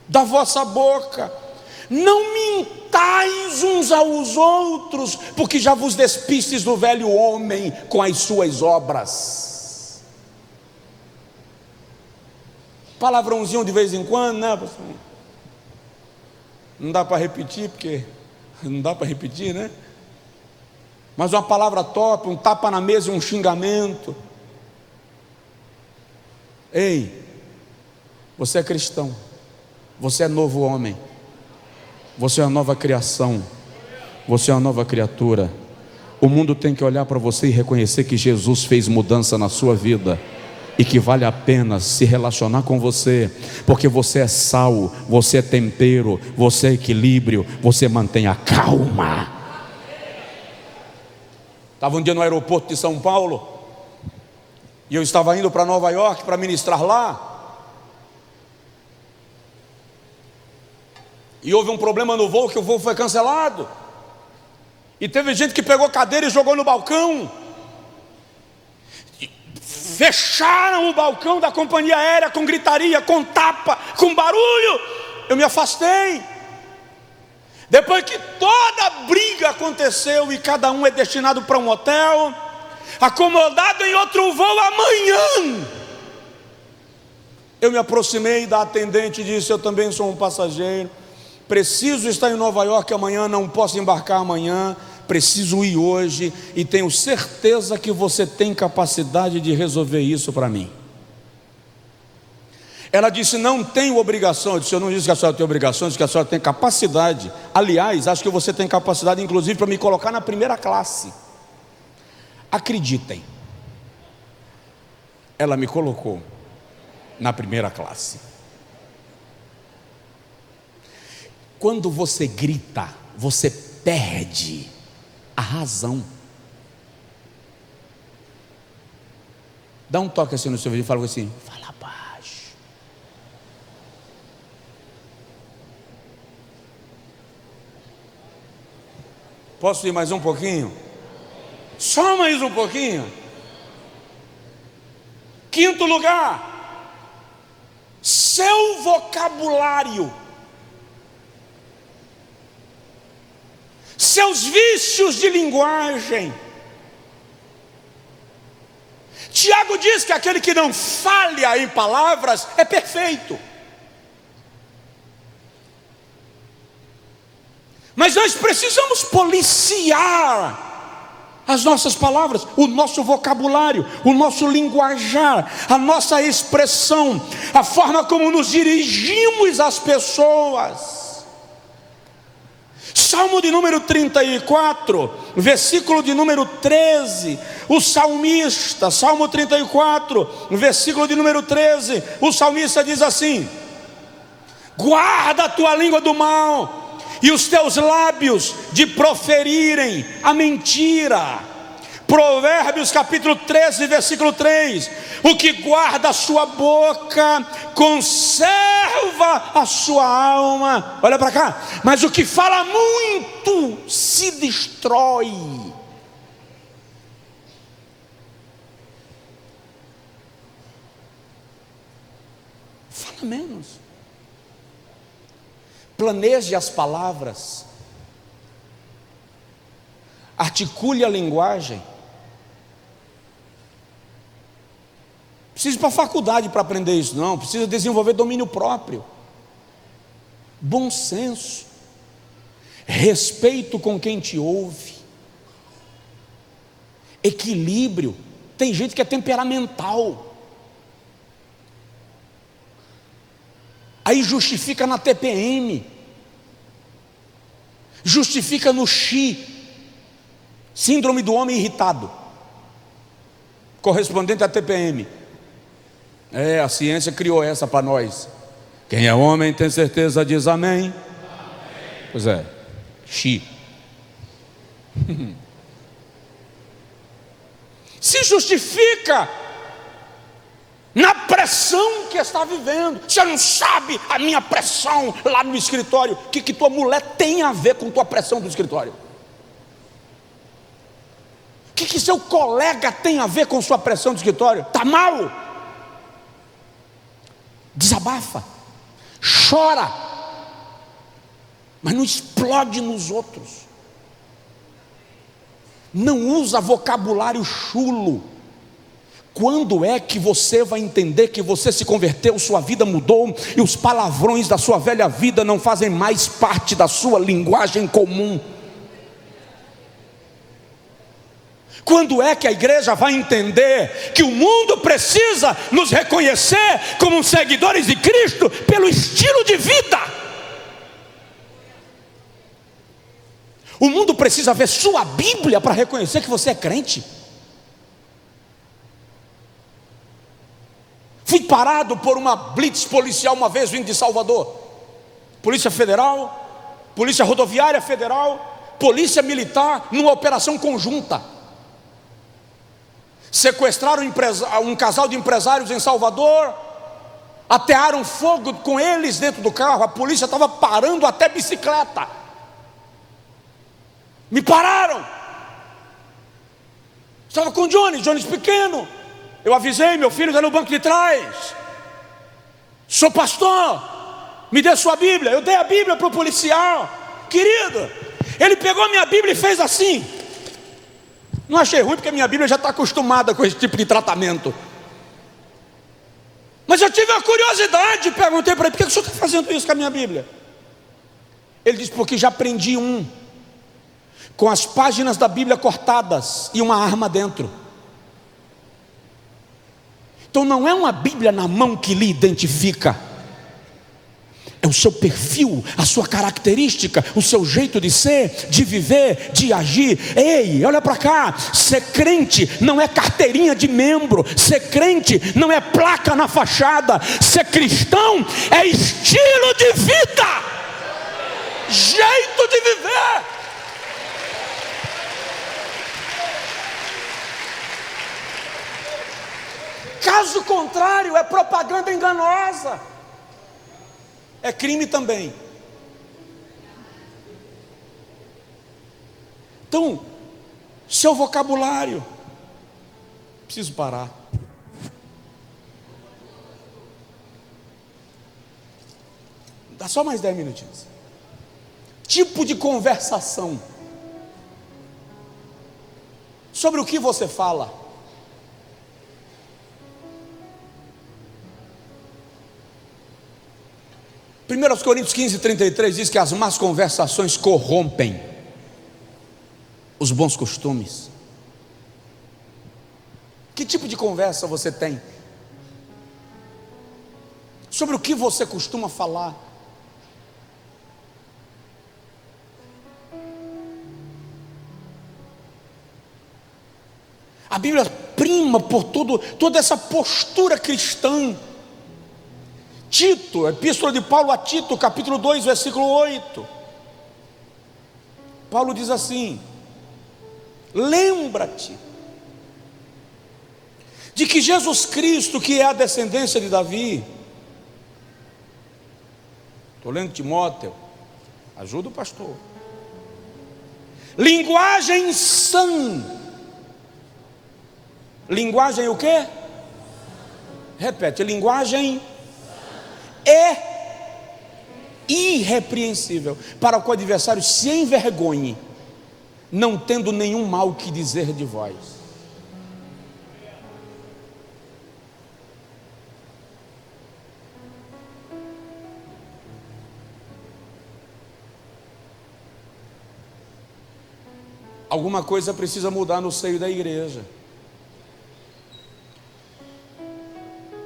da vossa boca. Não mintais uns aos outros, porque já vos despistes do velho homem com as suas obras. Palavrãozinho de vez em quando, né? Não dá para repetir, porque não dá para repetir, né? Mas uma palavra top, um tapa na mesa e um xingamento. Ei, você é cristão, você é novo homem, você é uma nova criação, você é uma nova criatura. O mundo tem que olhar para você e reconhecer que Jesus fez mudança na sua vida e que vale a pena se relacionar com você, porque você é sal, você é tempero, você é equilíbrio, você mantém a calma. Estava um dia no aeroporto de São Paulo e eu estava indo para Nova York para ministrar lá. E houve um problema no voo, que o voo foi cancelado. E teve gente que pegou cadeira e jogou no balcão. E fecharam o balcão da companhia aérea com gritaria, com tapa, com barulho. Eu me afastei. Depois que toda a briga aconteceu e cada um é destinado para um hotel, acomodado em outro voo amanhã, eu me aproximei da atendente e disse: eu também sou um passageiro, preciso estar em Nova York amanhã, não posso embarcar amanhã, preciso ir hoje, e tenho certeza que você tem capacidade de resolver isso para mim. Ela disse: não tenho obrigação. Eu disse: eu não disse que a senhora tem obrigação, eu disse que a senhora tem capacidade. Aliás, acho que você tem capacidade inclusive para me colocar na primeira classe. Acreditem, ela me colocou na primeira classe. Quando você grita, você perde a razão. Dá um toque assim no seu ouvido e fala assim: fala baixo. Posso ir mais um pouquinho? Só mais um pouquinho. Quinto lugar, seu vocabulário, seus vícios de linguagem. Tiago diz que aquele que não falha em palavras é perfeito. Mas nós precisamos policiar as nossas palavras, o nosso vocabulário, o nosso linguajar, a nossa expressão, a forma como nos dirigimos às pessoas. Salmo de número 34, versículo de número 13, o salmista, Salmo 34, versículo de número 13, o salmista diz assim: guarda a tua língua do mal e os teus lábios de proferirem a mentira. Provérbios capítulo 13, versículo 3: o que guarda a sua boca conserva a sua alma. Olha para cá. Mas o que fala muito se destrói. Fala menos. Planeje as palavras. Articule a linguagem. Precisa ir para a faculdade para aprender isso, não. Precisa desenvolver domínio próprio, bom senso, respeito com quem te ouve, equilíbrio. Tem gente que é temperamental, aí justifica na TPM, justifica no síndrome do homem irritado, correspondente à TPM. A ciência criou essa para nós. Quem é homem tem certeza, diz amém. Amém. Pois é, se justifica na pressão que está vivendo. Você não sabe a minha pressão lá no escritório. O que tua mulher tem a ver com tua pressão do escritório? O que seu colega tem a ver com sua pressão do escritório? Está mal? Desabafa, chora, mas não explode nos outros. Não usa vocabulário chulo. Quando é que você vai entender que você se converteu, sua vida mudou e os palavrões da sua velha vida não fazem mais parte da sua linguagem comum? Quando é que a igreja vai entender que o mundo precisa nos reconhecer como seguidores de Cristo pelo estilo de vida? O mundo precisa ver sua Bíblia para reconhecer que você é crente. Fui parado por uma blitz policial uma vez vindo de Salvador. Polícia Federal, Polícia Rodoviária Federal, Polícia Militar, numa operação conjunta. Sequestraram um casal de empresários em Salvador, atearam fogo com eles dentro do carro. A polícia estava parando até bicicleta. Me pararam. Estava com Jones pequeno. Eu avisei, meu filho está no banco de trás. Sou pastor, me dê sua Bíblia. Eu dei a Bíblia para o policial. Querido, ele pegou a minha Bíblia e fez assim. Não achei ruim, porque a minha Bíblia já está acostumada com esse tipo de tratamento. Mas eu tive uma curiosidade, perguntei para ele: por que o senhor está fazendo isso com a minha Bíblia? Ele disse: porque já prendi com as páginas da Bíblia cortadas e uma arma dentro. Então não é uma Bíblia na mão que lhe identifica, é o seu perfil, a sua característica, o seu jeito de ser, de viver, de agir. Ei, olha para cá. Ser crente não é carteirinha de membro. Ser crente não é placa na fachada. Ser cristão é estilo de vida, jeito de viver. Caso contrário, é propaganda enganosa. É crime também. Então, seu vocabulário. Preciso parar. Dá só mais 10 minutinhos. Tipo de conversação. Sobre o que você fala. 1 Coríntios 15:33 diz que as más conversações corrompem os bons costumes. Que tipo de conversa você tem? Sobre o que você costuma falar? A Bíblia prima por toda essa postura cristã. Tito, Epístola de Paulo a Tito, capítulo 2, versículo 8. Paulo diz assim: lembra-te de que Jesus Cristo, que é a descendência de Davi, estou lendo Timóteo, ajuda o pastor. Linguagem sã. Linguagem o quê? Repete, linguagem irrepreensível, para que o adversário se envergonhe, não tendo nenhum mal que dizer de vós. Alguma coisa precisa mudar no seio da igreja,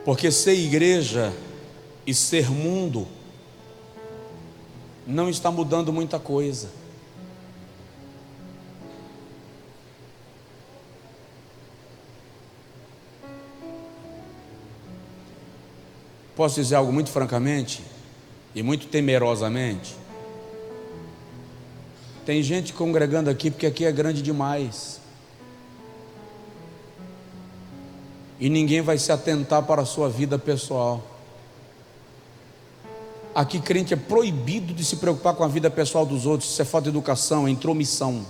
porque ser igreja e ser mundo não está mudando muita coisa. Posso dizer algo muito francamente e muito temerosamente? Tem gente congregando aqui porque aqui é grande demais, e ninguém vai se atentar para a sua vida pessoal. Aqui crente é proibido de se preocupar com a vida pessoal dos outros. Isso é falta de educação, é intromissão.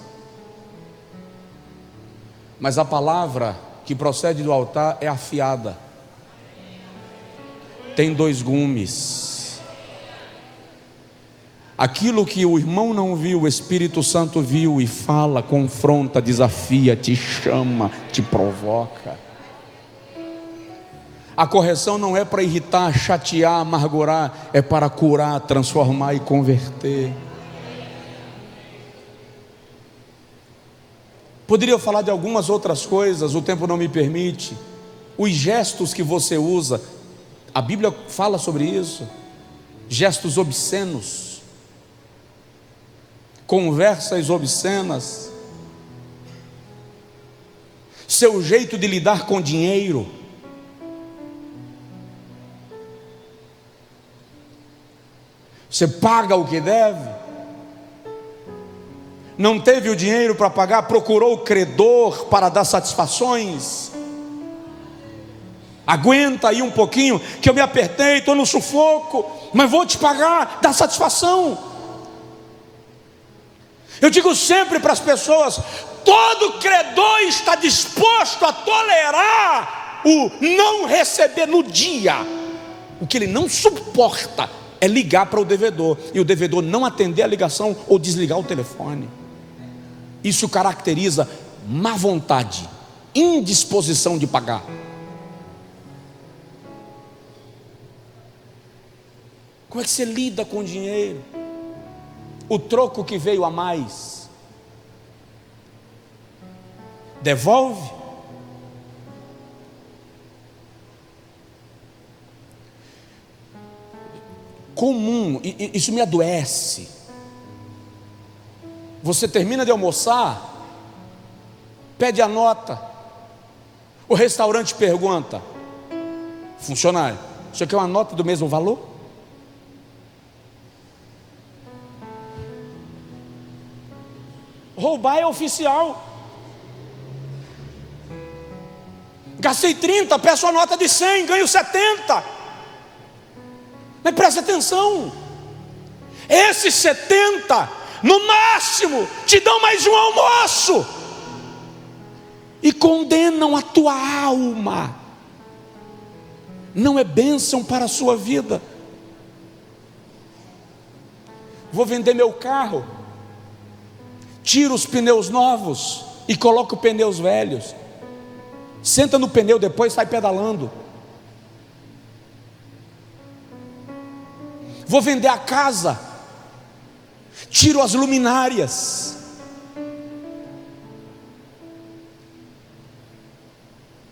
Mas a palavra que procede do altar é afiada, tem 2 gumes. Aquilo que o irmão não viu, o Espírito Santo viu, e fala, confronta, desafia, te chama, te provoca. A correção não é para irritar, chatear, amargurar, é para curar, transformar e converter. Poderia falar de algumas outras coisas, o tempo não me permite. Os gestos que você usa, a Bíblia fala sobre isso. Gestos obscenos, conversas obscenas, seu jeito de lidar com dinheiro. Você paga o que deve, não teve o dinheiro para pagar, procurou o credor para dar satisfações. Aguenta aí um pouquinho, que eu me apertei, estou no sufoco, mas vou te pagar, dá satisfação. Eu digo sempre para as pessoas: todo credor está disposto a tolerar o não receber no dia. O que ele não suporta é ligar para o devedor, e o devedor não atender a ligação ou desligar o telefone. Isso caracteriza má vontade, indisposição de pagar. Como é que você lida com o dinheiro? O troco que veio a mais, devolve? Comum, isso me adoece. Você termina de almoçar, pede a nota, o restaurante pergunta: funcionário, você quer uma nota do mesmo valor? Roubar é oficial. Gastei 30, peço a nota de 100, ganho 70. Mas presta atenção, esses 70 no máximo te dão mais um almoço e condenam a tua alma. Não é bênção para a sua vida. Vou vender meu carro, tiro os pneus novos e coloco pneus velhos, senta no pneu, depois sai pedalando. Vou vender a casa, tiro as luminárias,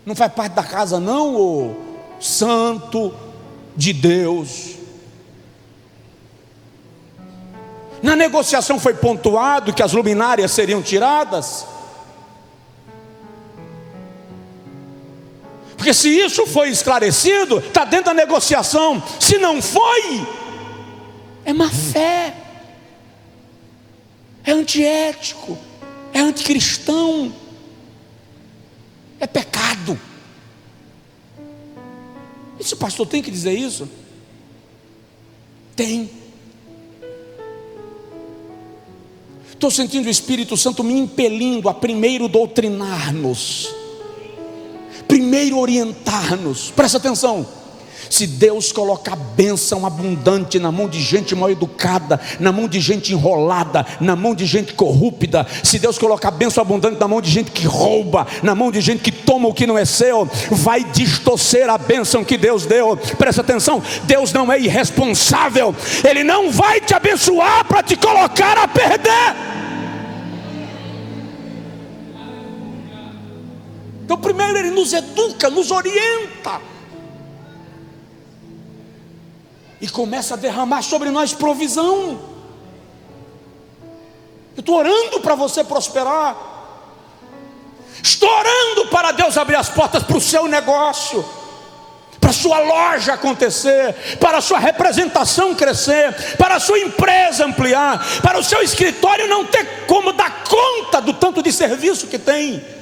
não faz parte da casa não, ô santo de Deus. Na negociação foi pontuado que as luminárias seriam tiradas. Porque se isso foi esclarecido, está dentro da negociação. Se não foi, é má fé, é antiético, é anticristão, é pecado. Esse pastor tem que dizer isso? Tem. Estou sentindo o Espírito Santo me impelindo a primeiro doutrinar-nos, primeiro orientar-nos. Presta atenção. Se Deus colocar bênção abundante na mão de gente mal educada, na mão de gente enrolada, na mão de gente corrupta, se Deus colocar bênção abundante na mão de gente que rouba, na mão de gente que toma o que não é seu, vai distorcer a bênção que Deus deu. Presta atenção, Deus não é irresponsável. Ele não vai te abençoar para te colocar a perder. Então primeiro Ele nos educa, nos orienta, e começa a derramar sobre nós provisão. Eu estou orando para você prosperar, estou orando para Deus abrir as portas para o seu negócio, para a sua loja acontecer, para a sua representação crescer, para a sua empresa ampliar, para o seu escritório não ter como dar conta do tanto de serviço que tem.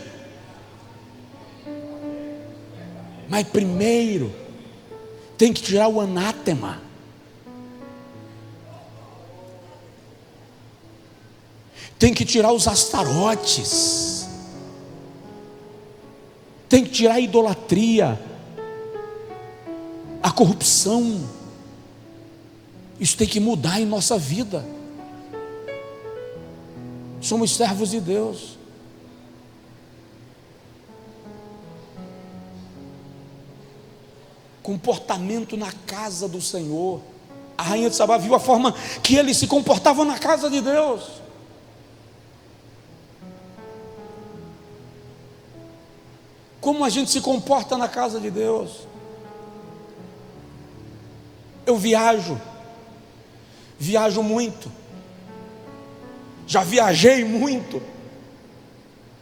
Mas primeiro tem que tirar o anátema. Tem que tirar os astarotes. Tem que tirar a idolatria, a corrupção. Isso tem que mudar em nossa vida. Somos servos de Deus. Comportamento na casa do Senhor. A rainha de Sabá viu a forma que eles se comportavam na casa de Deus. Como a gente se comporta na casa de Deus. Eu viajo muito, já viajei muito,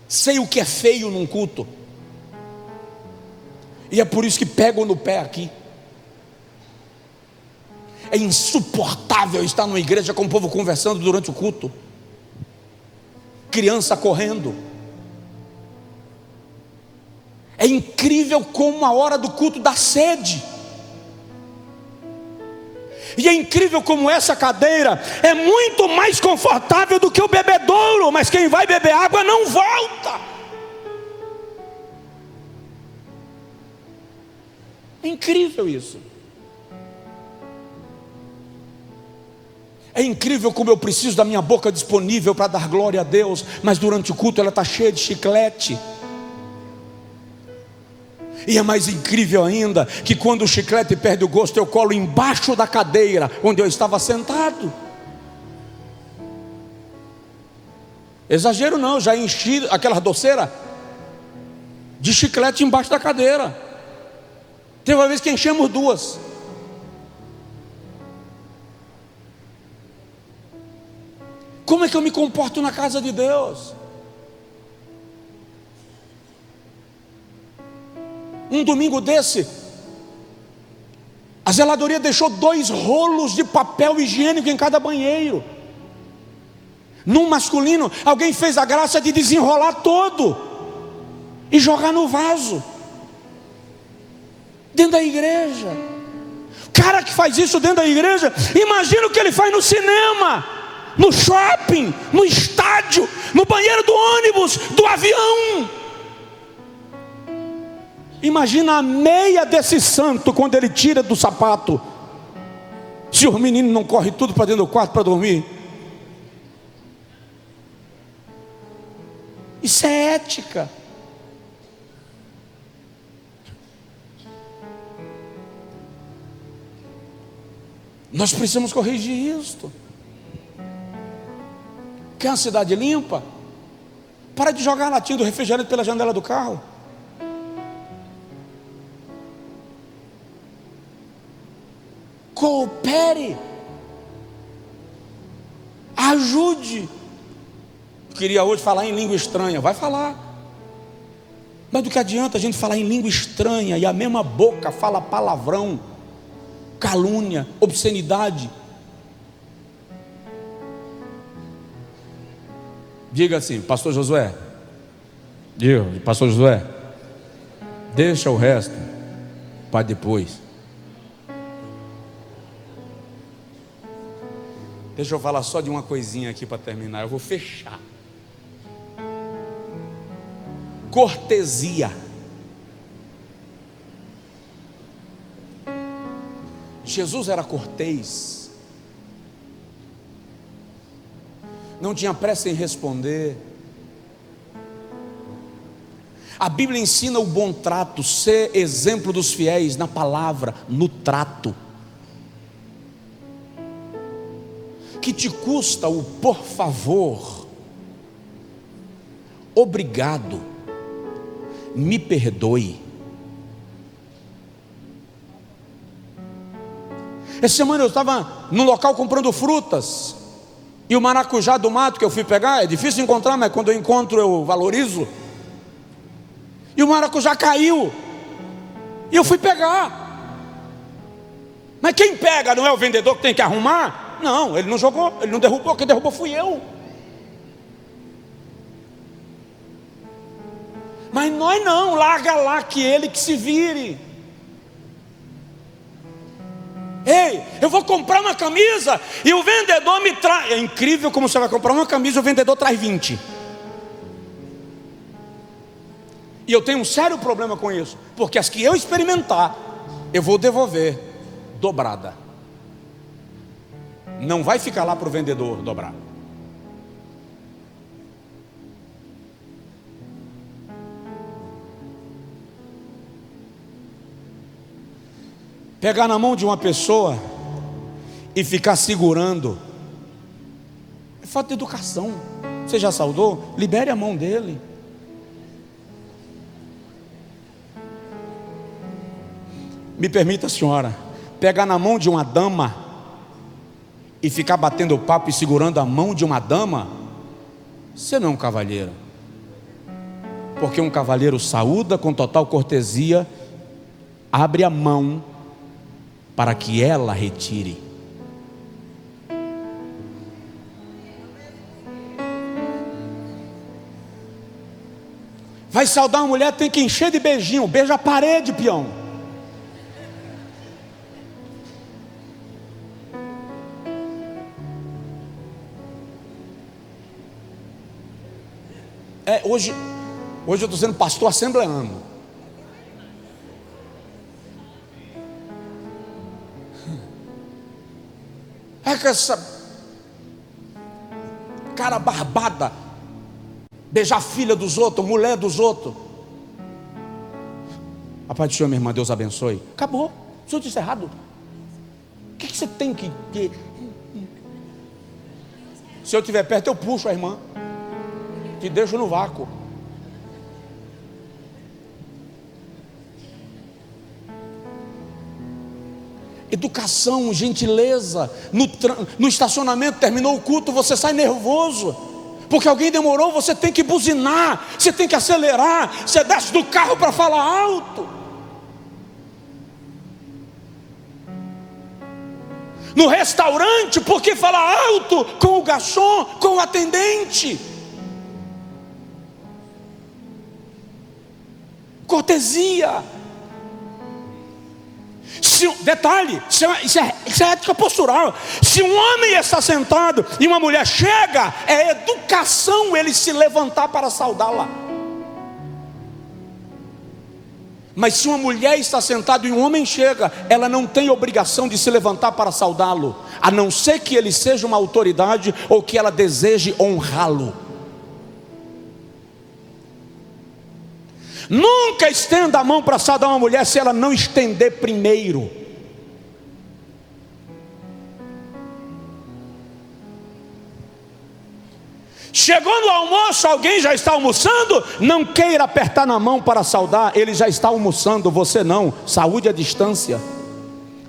sei o que é feio num culto, e é por isso que pego no pé aqui. É insuportável estar numa igreja com o povo conversando durante o culto, criança correndo. É incrível como a hora do culto dá sede. E é incrível como essa cadeira é muito mais confortável do que o bebedouro, mas quem vai beber água não volta. É incrível isso. É incrível como eu preciso da minha boca disponível para dar glória a Deus, mas durante o culto ela está cheia de chiclete. E é mais incrível ainda que quando o chiclete perde o gosto, eu colo embaixo da cadeira onde eu estava sentado. Exagero não, já enchi aquela doceira de chiclete embaixo da cadeira. Teve uma vez que enchemos duas. Como é que eu me comporto na casa de Deus? Um domingo desse, a zeladoria deixou 2 rolos de papel higiênico em cada banheiro. Num masculino, alguém fez a graça de desenrolar todo e jogar no vaso dentro da igreja. O cara que faz isso dentro da igreja, imagina o que ele faz no cinema, no shopping, no estádio, no banheiro do ônibus, do avião. Imagina a meia desse santo quando ele tira do sapato. Se os meninos não correm tudo para dentro do quarto para dormir. Isso é ética. Nós precisamos corrigir isto. Quer uma cidade limpa? Para de jogar a latinha do refrigerante pela janela do carro. Coopere, ajude. Eu queria hoje falar em língua estranha, vai falar. Mas do que adianta a gente falar em língua estranha e a mesma boca fala palavrão, calúnia, obscenidade? Diga assim, pastor Josué. Diga, pastor Josué, deixa o resto para depois. Deixa eu falar só de uma coisinha aqui para terminar. Eu vou fechar. Cortesia. Jesus era cortês. Não tinha pressa em responder. A Bíblia ensina o bom trato, ser exemplo dos fiéis na palavra, no trato. Que te custa o por favor, obrigado, me perdoe. Essa semana eu estava num local comprando frutas, e o maracujá do mato que eu fui pegar, é difícil encontrar, mas quando eu encontro eu valorizo. E o maracujá caiu, e eu fui pegar. Mas quem pega não é o vendedor que tem que arrumar? Não, ele não jogou, ele não derrubou, quem derrubou fui eu. Mas nós não, larga lá que ele que se vire. Ei, eu vou comprar uma camisa e o vendedor me traz. É incrível como você vai comprar uma camisa e o vendedor traz 20. E eu tenho um sério problema com isso, porque as que eu experimentar, eu vou devolver dobrada. Não vai ficar lá para o vendedor dobrar. Pegar na mão de uma pessoa e ficar segurando é falta de educação. Você já saudou? Libere a mão dele. Me permita, senhora, pegar na mão de uma dama e ficar batendo o papo e segurando a mão de uma dama, você não é um cavalheiro. Porque um cavalheiro saúda com total cortesia, abre a mão para que ela retire. Vai saudar uma mulher, tem que encher de beijinho. Beija a parede, peão. Hoje eu estou sendo pastor assembleano. É que essa cara barbada, beijar a filha dos outros, mulher dos outros. A paz do Senhor, minha irmã, Deus abençoe. Acabou, o senhor disse errado. O que você tem que... Se eu estiver perto, eu puxo a irmã, te deixo no vácuo. Educação, gentileza. No estacionamento, terminou o culto, você sai nervoso porque alguém demorou, você tem que buzinar, você tem que acelerar, você desce do carro para falar alto. No restaurante, porque falar alto com o garçom, com o atendente. Cortesia. Detalhe, isso é ética postural. Se um homem está sentado e uma mulher chega, é educação ele se levantar para saudá-la. Mas se uma mulher está sentada e um homem chega, ela não tem obrigação de se levantar para saudá-lo, a não ser que ele seja uma autoridade ou que ela deseje honrá-lo. Nunca estenda a mão para saudar uma mulher se ela não estender primeiro. Chegou no almoço, alguém já está almoçando, não queira apertar na mão para saudar, ele já está almoçando, você não. Saúde à distância,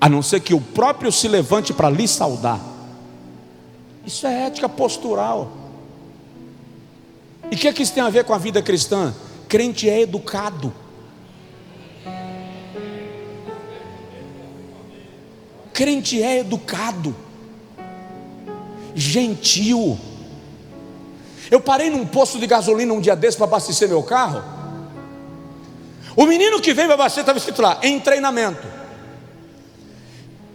a não ser que o próprio se levante para lhe saudar. Isso é ética postural. E o que isso tem a ver com a vida cristã? crente é educado. Crente é educado, gentil. Eu parei num posto de gasolina um dia desse para abastecer meu carro. O menino que veio me abastecer estava escrito lá, em treinamento.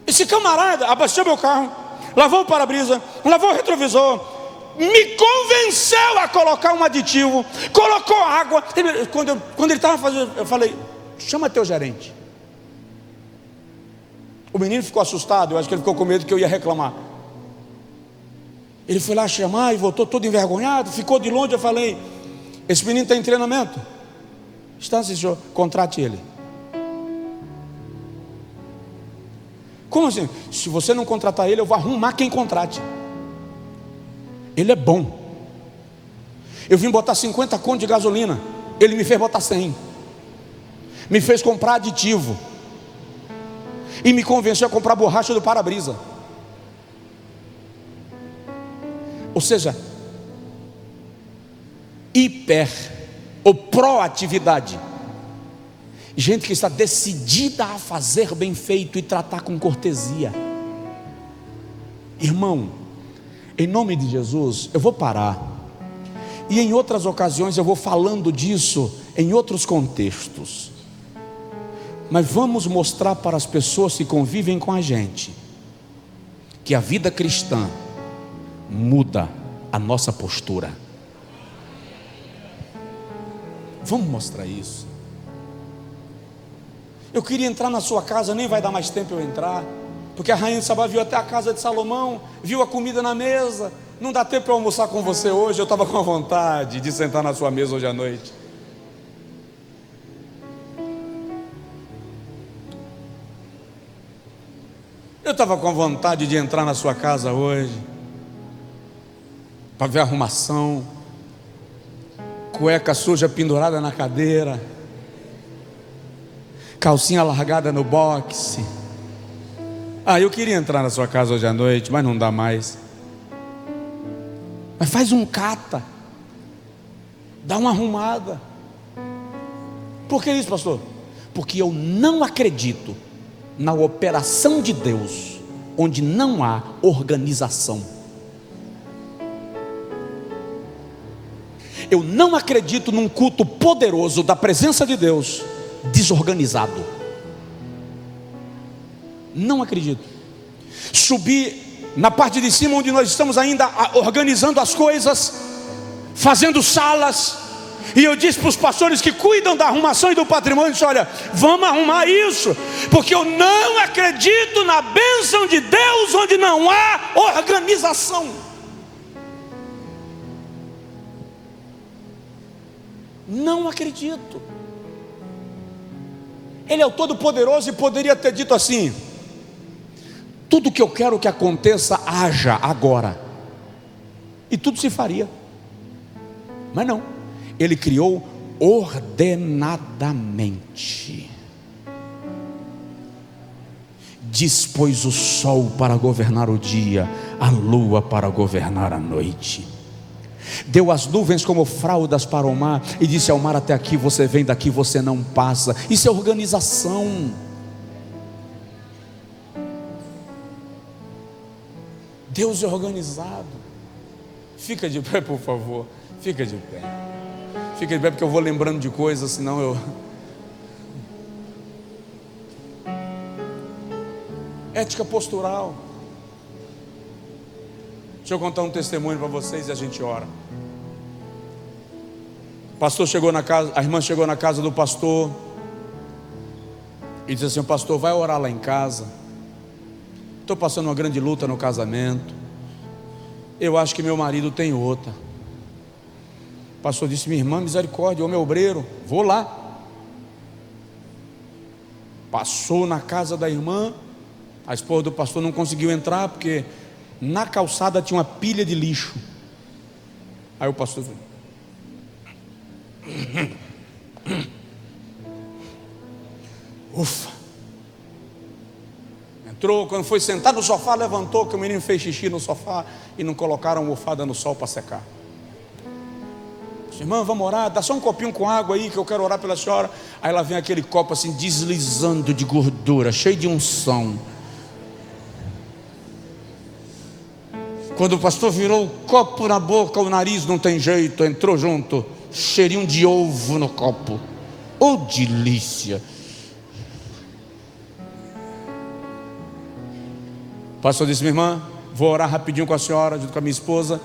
Esse camarada abasteceu meu carro, lavou o para-brisa, lavou o retrovisor, me convenceu a colocar um aditivo, colocou água. Quando ele estava fazendo, eu falei, chama teu gerente. O menino ficou assustado, eu acho que ele ficou com medo que eu ia reclamar. Ele foi lá chamar e voltou todo envergonhado, ficou de longe. Eu falei, esse menino está em treinamento? Está, senhor, contrate ele. Como assim? Se você não contratar ele, eu vou arrumar quem contrate. Ele é bom. Eu vim botar 50 contos de gasolina, ele me fez botar 100. Me fez comprar aditivo e me convenceu a comprar borracha do para-brisa. Ou seja, hiper ou proatividade. Gente que está decidida a fazer bem feito e tratar com cortesia. Irmão, em nome de Jesus, eu vou parar. E em outras ocasiões eu vou falando disso em outros contextos. Mas vamos mostrar para as pessoas que convivem com a gente que a vida cristã muda a nossa postura. Vamos mostrar isso. Eu queria entrar na sua casa, nem vai dar mais tempo eu entrar, porque a rainha de Sabá viu até a casa de Salomão, viu a comida na mesa. Não dá tempo para almoçar com você hoje. Eu estava com vontade de sentar na sua mesa hoje à noite. Eu estava com vontade de entrar na sua casa hoje, para ver a arrumação, cueca suja pendurada na cadeira, calcinha largada no boxe. Eu queria entrar na sua casa hoje à noite, mas não dá mais. Mas faz um cata, dá uma arrumada. Por que isso, pastor? Porque eu não acredito na operação de Deus onde não há organização. Eu não acredito num culto poderoso da presença de Deus desorganizado. Não acredito. Subir na parte de cima onde nós estamos ainda organizando as coisas, fazendo salas. E eu disse para os pastores que cuidam da arrumação e do patrimônio, disse, olha, vamos arrumar isso, porque eu não acredito na bênção de Deus onde não há organização. Não acredito. Ele é o Todo-Poderoso e poderia ter dito assim: tudo que eu quero que aconteça, haja agora, e tudo se faria. Mas não. Ele criou ordenadamente. Dispôs o sol para governar o dia, a lua para governar a noite. Deu as nuvens como fraldas para o mar e disse ao mar: até aqui você vem, daqui você não passa. Isso é organização. Deus é organizado. Fica de pé, por favor. Fica de pé. Fica de pé, porque eu vou lembrando de coisas, senão eu... Ética postural. Deixa eu contar um testemunho para vocês e a gente ora. O pastor chegou na casa, a irmã chegou na casa do pastor e disse assim: pastor, vai orar lá em casa. Estou passando uma grande luta no casamento. Eu acho que meu marido tem outra. O pastor disse: minha irmã, misericórdia, ô meu obreiro, vou lá. Passou na casa da irmã. A esposa do pastor não conseguiu entrar porque na calçada tinha uma pilha de lixo. Aí o pastor falou: ufa. Entrou, quando foi sentar no sofá, levantou que o menino fez xixi no sofá e não colocaram almofada no sol para secar. Irmã, vamos orar, dá só um copinho com água aí que eu quero orar pela senhora. Aí ela vem aquele copo assim deslizando de gordura, cheio de unção. Quando o pastor virou o copo na boca, o nariz não tem jeito, entrou junto, cheirinho de ovo no copo. Oh, delícia! O pastor disse: minha irmã, vou orar rapidinho com a senhora, junto com a minha esposa,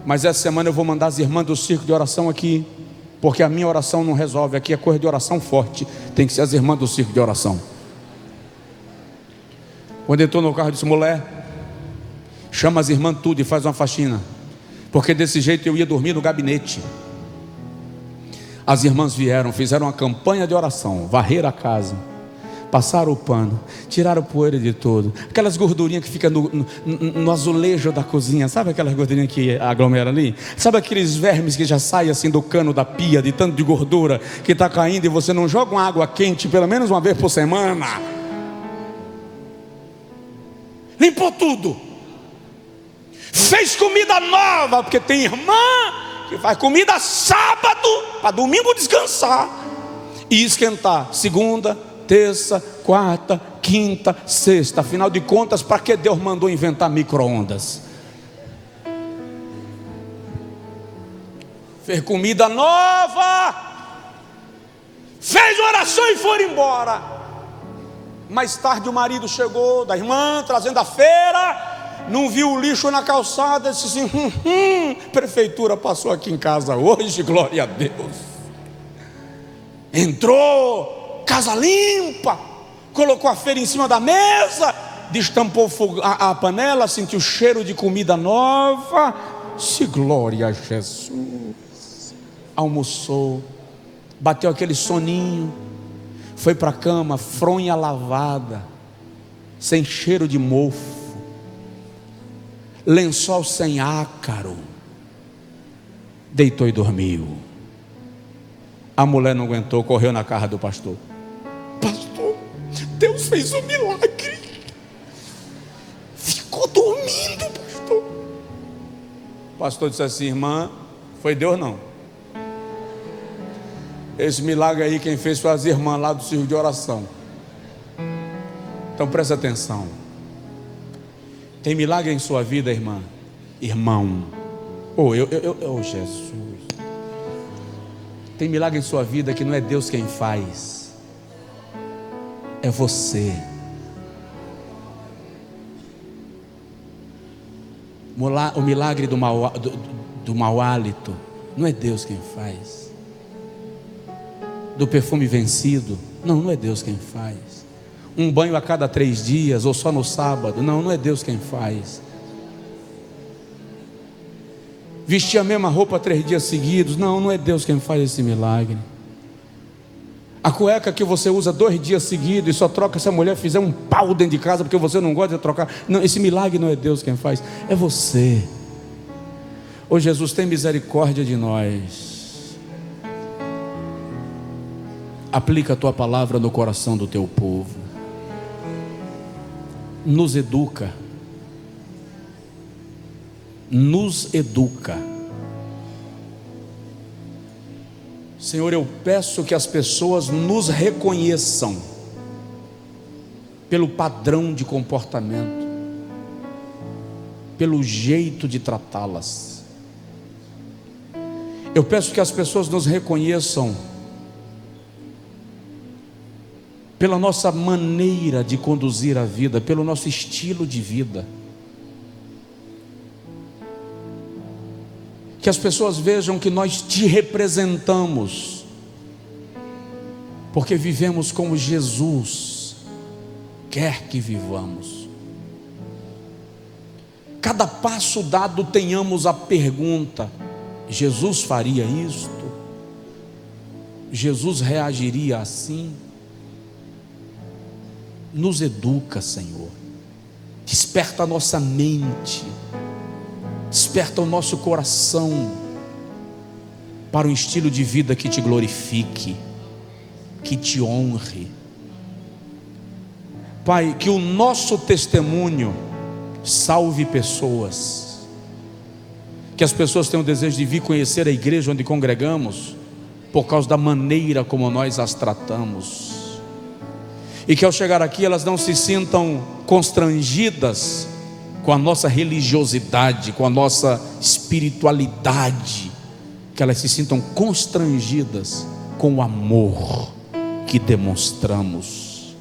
mas essa semana eu vou mandar as irmãs do circo de oração aqui, porque a minha oração não resolve, aqui é coisa de oração forte, tem que ser as irmãs do circo de oração. Quando entrou no carro, disse: mulher, chama as irmãs tudo e faz uma faxina, porque desse jeito eu ia dormir no gabinete. As irmãs vieram, fizeram uma campanha de oração, varreram a casa, passaram o pano, tiraram poeira de tudo, aquelas gordurinhas que ficam no azulejo da cozinha, sabe aquelas gordurinhas que aglomera ali? Sabe aqueles vermes que já saem assim do cano da pia, de tanto de gordura que está caindo, e você não joga uma água quente pelo menos uma vez por semana? Limpou tudo, fez comida nova, porque tem irmã que faz comida sábado para domingo descansar e esquentar segunda, terça, quarta, quinta, sexta. Afinal de contas, para que Deus mandou inventar micro-ondas? Fez comida nova, fez oração e foram embora. Mais tarde o marido chegou da irmã, trazendo a feira, não viu o lixo na calçada, disse assim: prefeitura passou aqui em casa hoje, glória a Deus. Entrou, casa limpa, colocou a feira em cima da mesa, destampou a panela, sentiu o cheiro de comida nova, se glória a Jesus. Almoçou, bateu aquele soninho, foi para a cama, fronha lavada, sem cheiro de mofo, lençol sem ácaro, deitou e dormiu. A mulher não aguentou, correu na casa do pastor: pastor, Deus fez um milagre, ficou dormindo, pastor. O pastor disse assim: irmã, foi Deus não, esse milagre aí quem fez foi as irmãs lá do circo de oração. Então presta atenção. Tem milagre em sua vida, irmã, irmão? Jesus. Tem milagre em sua vida que não é Deus quem faz, é você. O milagre do mau hálito não é Deus quem faz. Do perfume vencido, não é Deus quem faz. Um banho a cada 3 dias ou só no sábado, não é Deus quem faz. Vestir a mesma roupa 3 dias seguidos, não é Deus quem faz esse milagre. A cueca que você usa 2 dias seguidos e só troca se a mulher fizer um pau dentro de casa porque você não gosta de trocar, não, esse milagre não é Deus quem faz, é você. Ô Jesus, tem misericórdia de nós. Aplica a tua palavra no coração do teu povo, nos educa, Senhor. Eu peço que as pessoas nos reconheçam pelo padrão de comportamento, pelo jeito de tratá-las. Eu peço que as pessoas nos reconheçam pela nossa maneira de conduzir a vida, pelo nosso estilo de vida. Que as pessoas vejam que nós te representamos, porque vivemos como Jesus quer que vivamos. Cada passo dado tenhamos a pergunta: Jesus faria isto? Jesus reagiria assim? Nos educa, Senhor. Desperta a nossa mente, desperta o nosso coração para um estilo de vida que te glorifique, que te honre. Pai, que o nosso testemunho salve pessoas, que as pessoas tenham o desejo de vir conhecer a igreja onde congregamos, por causa da maneira como nós as tratamos, e que ao chegar aqui elas não se sintam constrangidas com a nossa religiosidade, com a nossa espiritualidade, que elas se sintam constrangidas com o amor que demonstramos.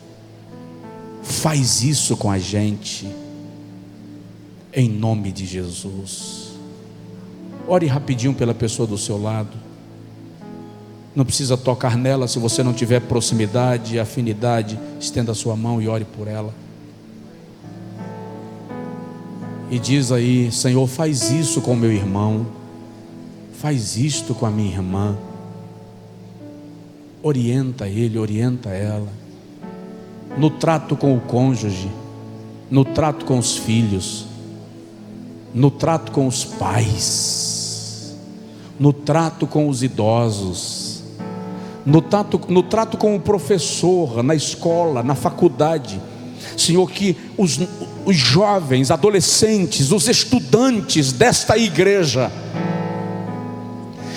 Faz isso com a gente, em nome de Jesus. Ore rapidinho pela pessoa do seu lado. Não precisa tocar nela se você não tiver proximidade, afinidade. Estenda a sua mão e ore por ela. E diz aí: Senhor, faz isso com o meu irmão, faz isto com a minha irmã. Orienta ele, orienta ela, no trato com o cônjuge, no trato com os filhos, no trato com os pais, no trato com os idosos, no trato com o professor, na escola, na faculdade. Senhor, que os jovens, adolescentes, os estudantes desta igreja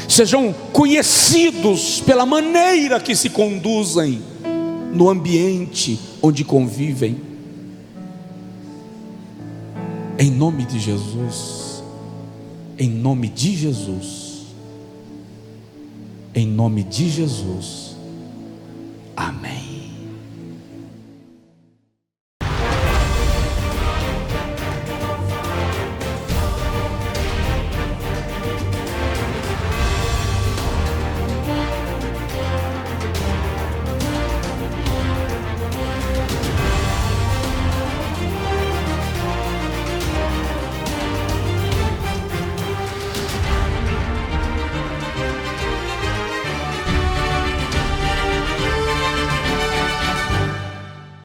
sejam conhecidos pela maneira que se conduzem no ambiente onde convivem, em nome de Jesus, em nome de Jesus, em nome de Jesus, amém.